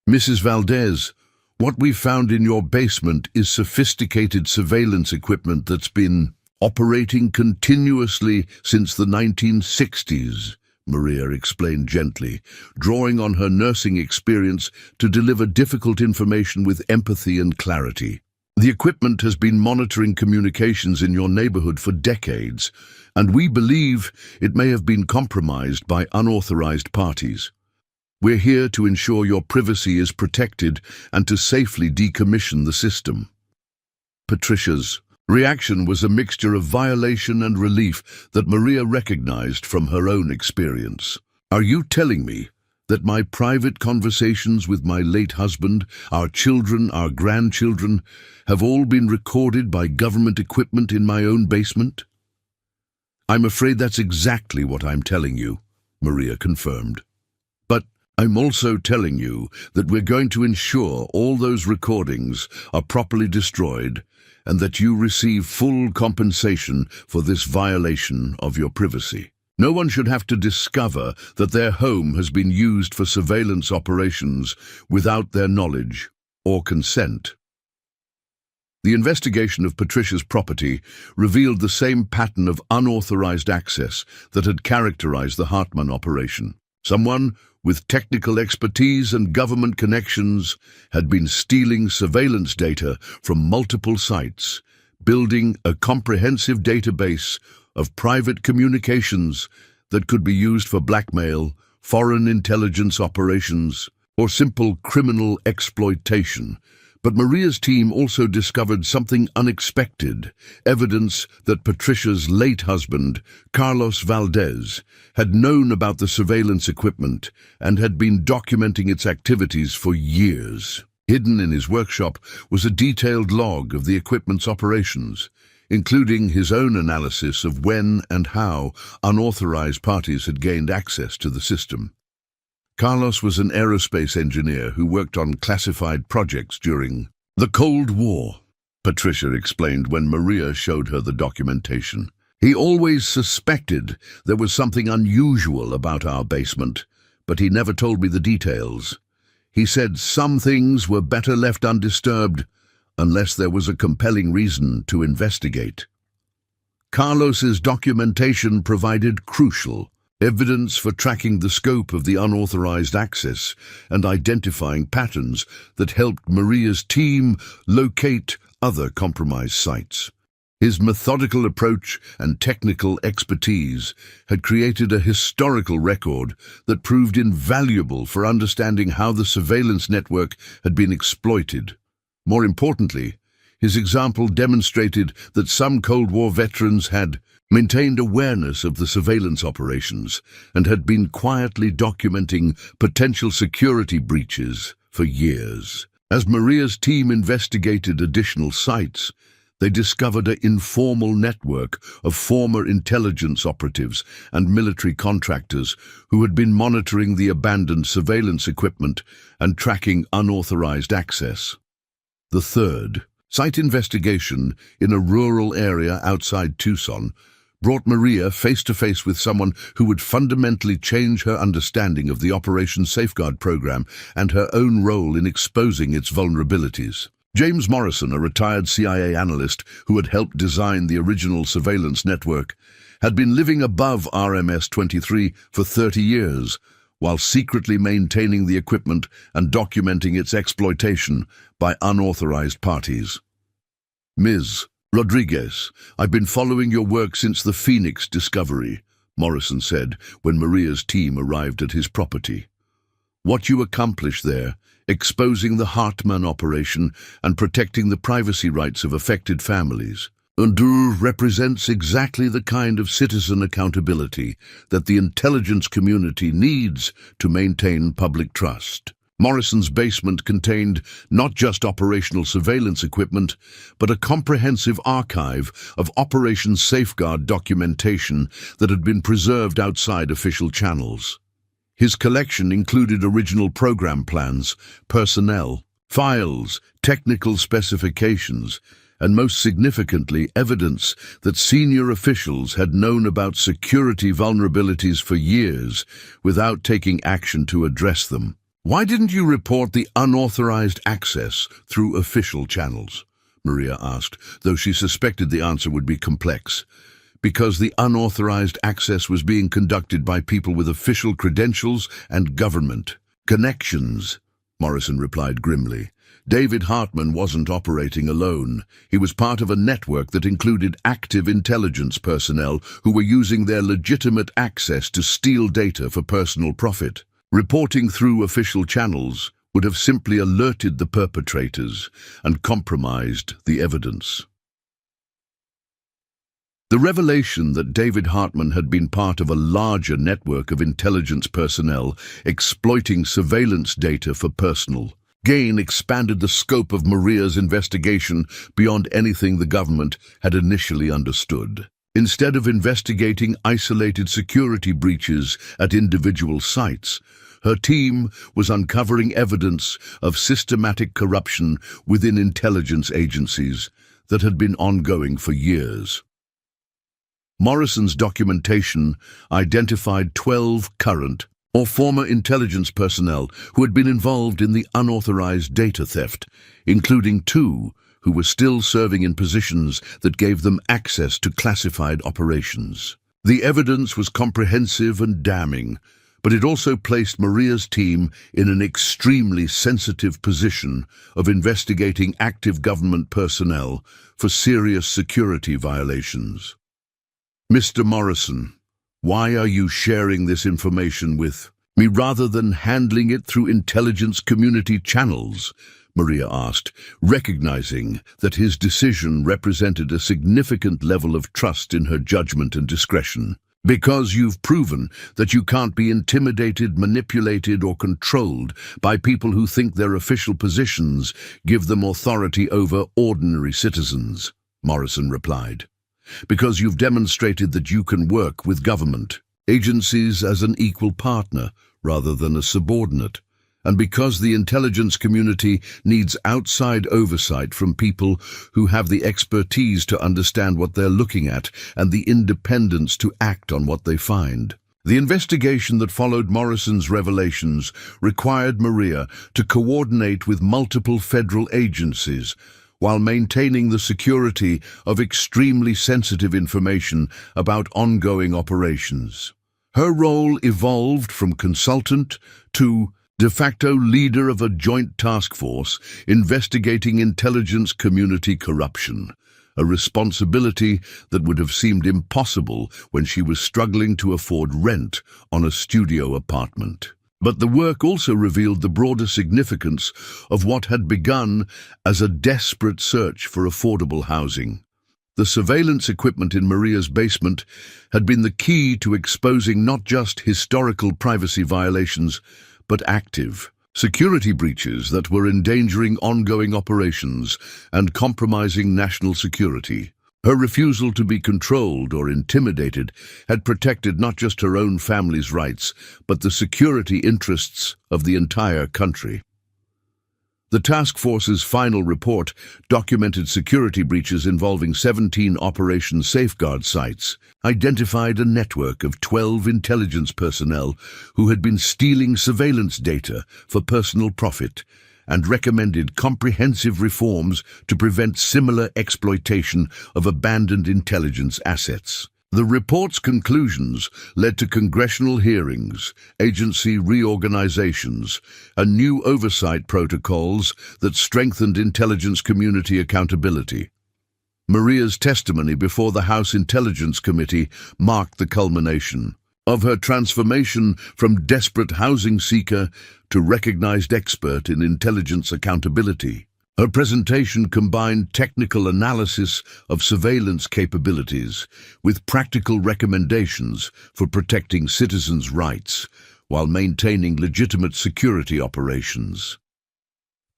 "Mrs. Valdez, what we found in your basement is sophisticated surveillance equipment that's been operating continuously since the 1960s, Maria explained gently, drawing on her nursing experience to deliver difficult information with empathy and clarity. The equipment has been monitoring communications in your neighborhood for decades, and we believe it may have been compromised by unauthorized parties. We're here to ensure your privacy is protected and to safely decommission the system." Patricia's reaction was a mixture of violation and relief that Maria recognized from her own experience. "Are you telling me that my private conversations with my late husband, our children, our grandchildren, have all been recorded by government equipment in my own basement?" "I'm afraid that's exactly what I'm telling you," Maria confirmed. "But I'm also telling you that we're going to ensure all those recordings are properly destroyed and that you receive full compensation for this violation of your privacy." No one should have to discover that their home has been used for surveillance operations without their knowledge or consent. The investigation of Patricia's property revealed the same pattern of unauthorized access that had characterized the Hartman operation. Someone with technical expertise and government connections had been stealing surveillance data from multiple sites, building a comprehensive database of private communications that could be used for blackmail, foreign intelligence operations, or simple criminal exploitation. But Maria's team also discovered something unexpected, evidence that Patricia's late husband, Carlos Valdez, had known about the surveillance equipment and had been documenting its activities for years. Hidden in his workshop was a detailed log of the equipment's operations, including his own analysis of when and how unauthorized parties had gained access to the system. Carlos was an aerospace engineer who worked on classified projects during the Cold War, Patricia explained when Maria showed her the documentation. He always suspected there was something unusual about our basement, but he never told me the details. He said some things were better left undisturbed unless there was a compelling reason to investigate. Carlos's documentation provided crucial evidence for tracking the scope of the unauthorized access and identifying patterns that helped Maria's team locate other compromised sites. His methodical approach and technical expertise had created a historical record that proved invaluable for understanding how the surveillance network had been exploited. More importantly, his example demonstrated that some Cold War veterans had maintained awareness of the surveillance operations and had been quietly documenting potential security breaches for years. As Maria's team investigated additional sites, they discovered an informal network of former intelligence operatives and military contractors who had been monitoring the abandoned surveillance equipment and tracking unauthorized access. The third, site investigation in a rural area outside Tucson, brought Maria face-to-face with someone who would fundamentally change her understanding of the Operation Safeguard program and her own role in exposing its vulnerabilities. James Morrison, a retired CIA analyst who had helped design the original surveillance network, had been living above RMS-23 for 30 years, while secretly maintaining the equipment and documenting its exploitation by unauthorized parties. Ms. Rodriguez, I've been following your work since the Phoenix discovery, Morrison said when Maria's team arrived at his property. What you accomplished there, exposing the Hartman operation and protecting the privacy rights of affected families, represents exactly the kind of citizen accountability that the intelligence community needs to maintain public trust. Morrison's basement contained not just operational surveillance equipment, but a comprehensive archive of Operation Safeguard documentation that had been preserved outside official channels. His collection included original program plans, personnel, files, technical specifications, and most significantly, evidence that senior officials had known about security vulnerabilities for years without taking action to address them. Why didn't you report the unauthorized access through official channels? Maria asked, though she suspected the answer would be complex. Because the unauthorized access was being conducted by people with official credentials and government connections, Morrison replied grimly. David Hartman wasn't operating alone. He was part of a network that included active intelligence personnel who were using their legitimate access to steal data for personal profit. Reporting through official channels would have simply alerted the perpetrators and compromised the evidence. The revelation that David Hartman had been part of a larger network of intelligence personnel exploiting surveillance data for personal gain expanded the scope of Maria's investigation beyond anything the government had initially understood. Instead of investigating isolated security breaches at individual sites, her team was uncovering evidence of systematic corruption within intelligence agencies that had been ongoing for years. Morrison's documentation identified 12 current or former intelligence personnel who had been involved in the unauthorized data theft, including 2 who were still serving in positions that gave them access to classified operations. The evidence was comprehensive and damning, but it also placed Maria's team in an extremely sensitive position of investigating active government personnel for serious security violations. Mr. Morrison, why are you sharing this information with me rather than handling it through intelligence community channels? Maria asked, recognizing that his decision represented a significant level of trust in her judgment and discretion. Because you've proven that you can't be intimidated, manipulated, or controlled by people who think their official positions give them authority over ordinary citizens, Morrison replied. Because you've demonstrated that you can work with government agencies as an equal partner rather than a subordinate. And because the intelligence community needs outside oversight from people who have the expertise to understand what they're looking at and the independence to act on what they find. The investigation that followed Morrison's revelations required Maria to coordinate with multiple federal agencies while maintaining the security of extremely sensitive information about ongoing operations. Her role evolved from consultant to de facto leader of a joint task force investigating intelligence community corruption, a responsibility that would have seemed impossible when she was struggling to afford rent on a studio apartment. But the work also revealed the broader significance of what had begun as a desperate search for affordable housing. The surveillance equipment in Maria's basement had been the key to exposing not just historical privacy violations, but active security breaches that were endangering ongoing operations and compromising national security. Her refusal to be controlled or intimidated had protected not just her own family's rights, but the security interests of the entire country. The task force's final report documented security breaches involving 17 Operation Safeguard sites, identified a network of 12 intelligence personnel who had been stealing surveillance data for personal profit, and recommended comprehensive reforms to prevent similar exploitation of abandoned intelligence assets. The report's conclusions led to congressional hearings, agency reorganizations, and new oversight protocols that strengthened intelligence community accountability. Maria's testimony before the House Intelligence Committee marked the culmination of her transformation from desperate housing seeker to recognized expert in intelligence accountability. Her presentation combined technical analysis of surveillance capabilities with practical recommendations for protecting citizens' rights while maintaining legitimate security operations.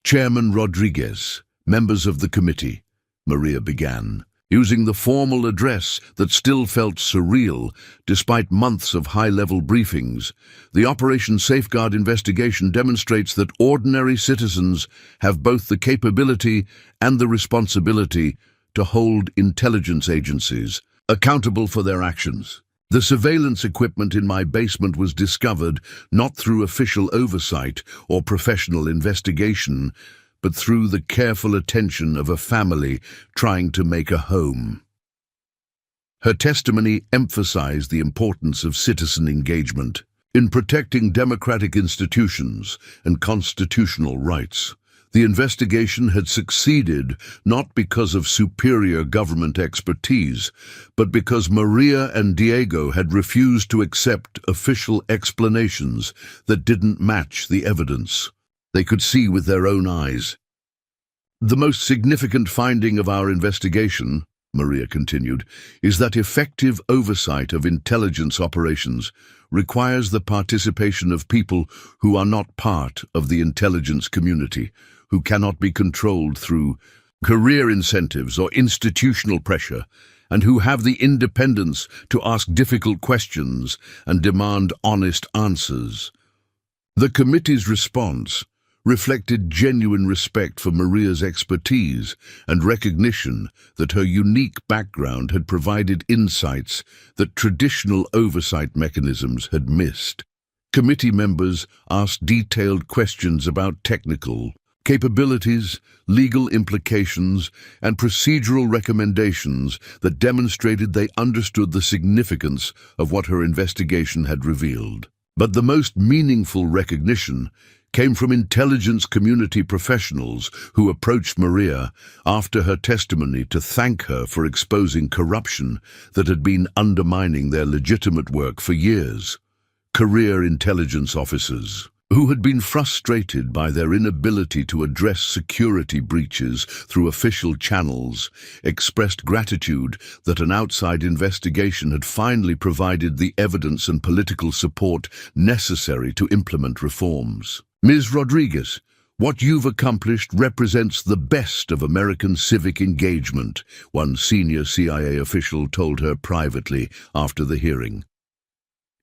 Chairman Rodriguez, members of the committee, Maria began, using the formal address that still felt surreal despite months of high-level briefings. The Operation Safeguard investigation demonstrates that ordinary citizens have both the capability and the responsibility to hold intelligence agencies accountable for their actions. The surveillance equipment in my basement was discovered not through official oversight or professional investigation, but through the careful attention of a family trying to make a home. Her testimony emphasized the importance of citizen engagement in protecting democratic institutions and constitutional rights. The investigation had succeeded not because of superior government expertise, but because Maria and Diego had refused to accept official explanations that didn't match the evidence they could see with their own eyes. The most significant finding of our investigation, Maria continued, is that effective oversight of intelligence operations requires the participation of people who are not part of the intelligence community, who cannot be controlled through career incentives or institutional pressure, and who have the independence to ask difficult questions and demand honest answers. The committee's response reflected genuine respect for Maria's expertise and recognition that her unique background had provided insights that traditional oversight mechanisms had missed. Committee members asked detailed questions about technical capabilities, legal implications, and procedural recommendations that demonstrated they understood the significance of what her investigation had revealed. But the most meaningful recognition came from intelligence community professionals who approached Maria after her testimony to thank her for exposing corruption that had been undermining their legitimate work for years. Career intelligence officers who had been frustrated by their inability to address security breaches through official channels, expressed gratitude that an outside investigation had finally provided the evidence and political support necessary to implement reforms. Ms. Rodriguez, what you've accomplished represents the best of American civic engagement, one senior CIA official told her privately after the hearing.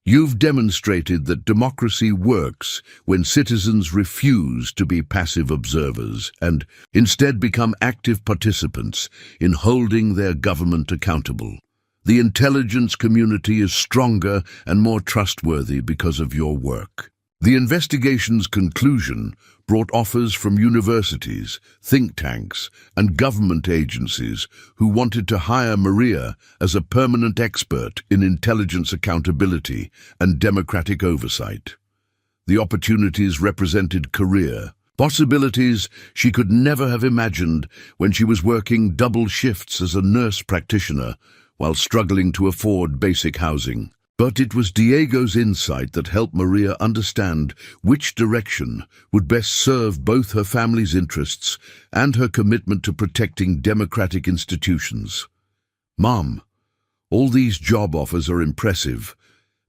You've demonstrated that democracy works when citizens refuse to be passive observers and instead become active participants in holding their government accountable. The intelligence community is stronger and more trustworthy because of your work. The investigation's conclusion brought offers from universities, think tanks, and government agencies who wanted to hire Maria as a permanent expert in intelligence accountability and democratic oversight. The opportunities represented career possibilities she could never have imagined when she was working double shifts as a nurse practitioner while struggling to afford basic housing. But it was Diego's insight that helped Maria understand which direction would best serve both her family's interests and her commitment to protecting democratic institutions. Mom, all these job offers are impressive,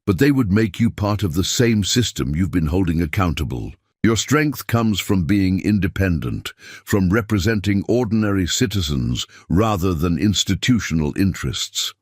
but they would make you part of the same system you've been holding accountable. Your strength comes from being independent, from representing ordinary citizens rather than institutional interests.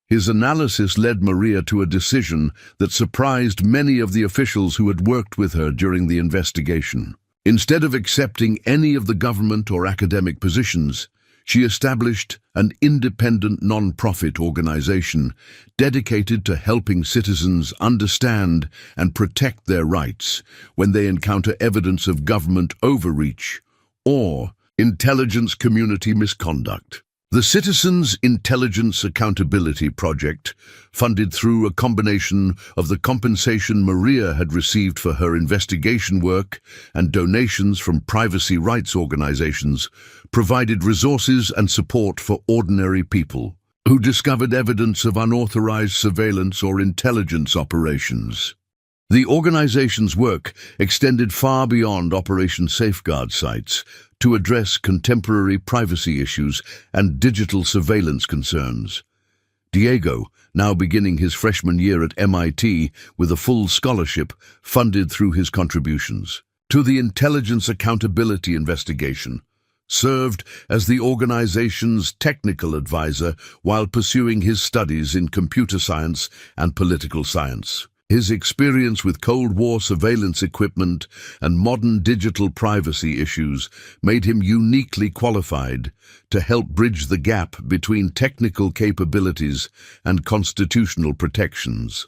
His analysis led Maria to a decision that surprised many of the officials who had worked with her during the investigation. Instead of accepting any of the government or academic positions, she established an independent non-profit organization dedicated to helping citizens understand and protect their rights when they encounter evidence of government overreach or intelligence community misconduct. The Citizens Intelligence Accountability Project, funded through a combination of the compensation Maria had received for her investigation work and donations from privacy rights organizations, provided resources and support for ordinary people who discovered evidence of unauthorized surveillance or intelligence operations. The organization's work extended far beyond Operation Safeguard sites to address contemporary privacy issues and digital surveillance concerns. Diego, now beginning his freshman year at MIT with a full scholarship funded through his contributions to the Intelligence Accountability Investigation, served as the organization's technical advisor while pursuing his studies in computer science and political science. His experience with Cold War surveillance equipment and modern digital privacy issues made him uniquely qualified to help bridge the gap between technical capabilities and constitutional protections.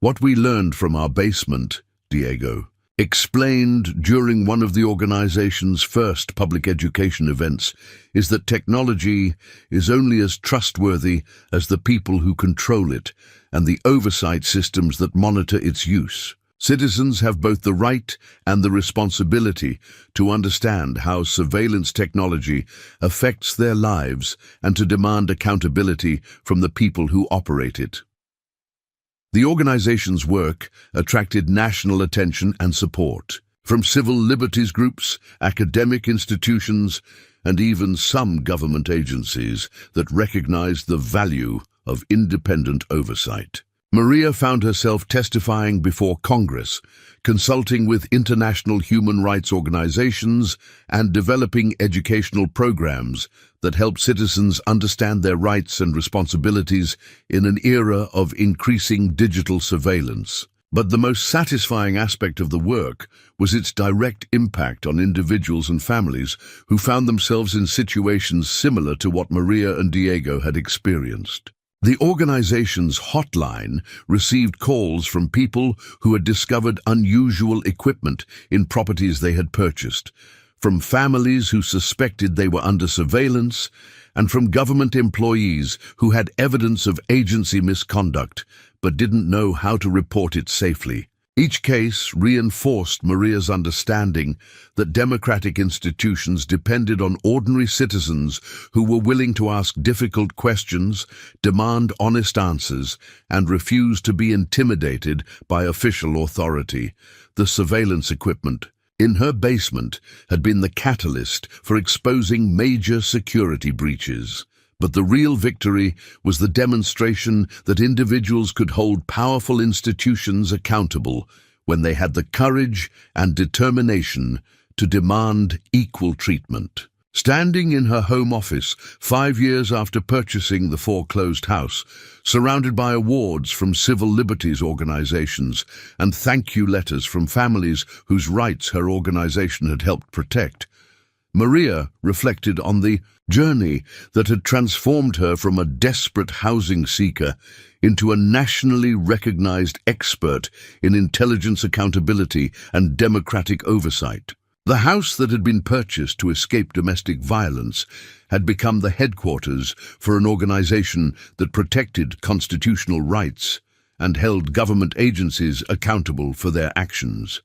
What we learned from our basement, Diego explained during one of the organization's first public education events, is that technology is only as trustworthy as the people who control it and the oversight systems that monitor its use. Citizens have both the right and the responsibility to understand how surveillance technology affects their lives and to demand accountability from the people who operate it. The organization's work attracted national attention and support from civil liberties groups, academic institutions, and even some government agencies that recognized the value of independent oversight. Maria found herself testifying before Congress, consulting with international human rights organizations, and developing educational programs that help citizens understand their rights and responsibilities in an era of increasing digital surveillance. But the most satisfying aspect of the work was its direct impact on individuals and families who found themselves in situations similar to what Maria and Diego had experienced. The organization's hotline received calls from people who had discovered unusual equipment in properties they had purchased, from families who suspected they were under surveillance, and from government employees who had evidence of agency misconduct but didn't know how to report it safely. Each case reinforced Maria's understanding that democratic institutions depended on ordinary citizens who were willing to ask difficult questions, demand honest answers, and refuse to be intimidated by official authority. The surveillance equipment in her basement had been the catalyst for exposing major security breaches. But the real victory was the demonstration that individuals could hold powerful institutions accountable when they had the courage and determination to demand equal treatment. Standing in her home office 5 years after purchasing the foreclosed house, surrounded by awards from civil liberties organizations and thank you letters from families whose rights her organization had helped protect, Maria reflected on the journey that had transformed her from a desperate housing seeker into a nationally recognized expert in intelligence accountability and democratic oversight. The house that had been purchased to escape domestic violence had become the headquarters for an organization that protected constitutional rights and held government agencies accountable for their actions.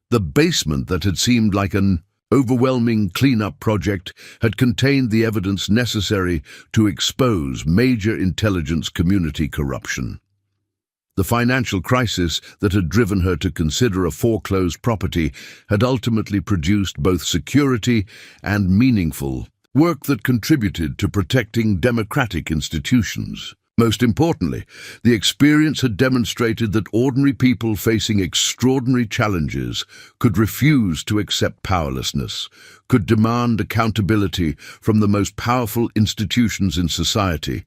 The basement that had seemed like an overwhelming cleanup project had contained the evidence necessary to expose major intelligence community corruption. The financial crisis that had driven her to consider a foreclosed property had ultimately produced both security and meaningful work that contributed to protecting democratic institutions. Most importantly, the experience had demonstrated that ordinary people facing extraordinary challenges could refuse to accept powerlessness, could demand accountability from the most powerful institutions in society,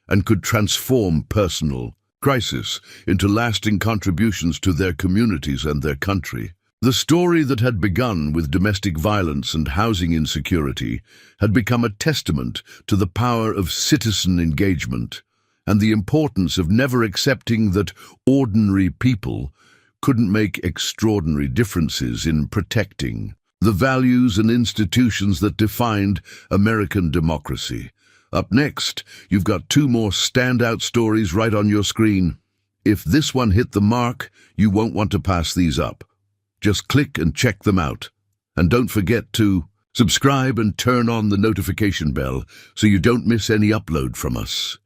and could transform personal crisis into lasting contributions to their communities and their country. The story that had begun with domestic violence and housing insecurity had become a testament to the power of citizen engagement and the importance of never accepting that ordinary people couldn't make extraordinary differences in protecting the values and institutions that defined American democracy. Up next, you've got 2 more standout stories right on your screen. If this one hit the mark, you won't want to pass these up. Just click and check them out. And don't forget to subscribe and turn on the notification bell so you don't miss any upload from us.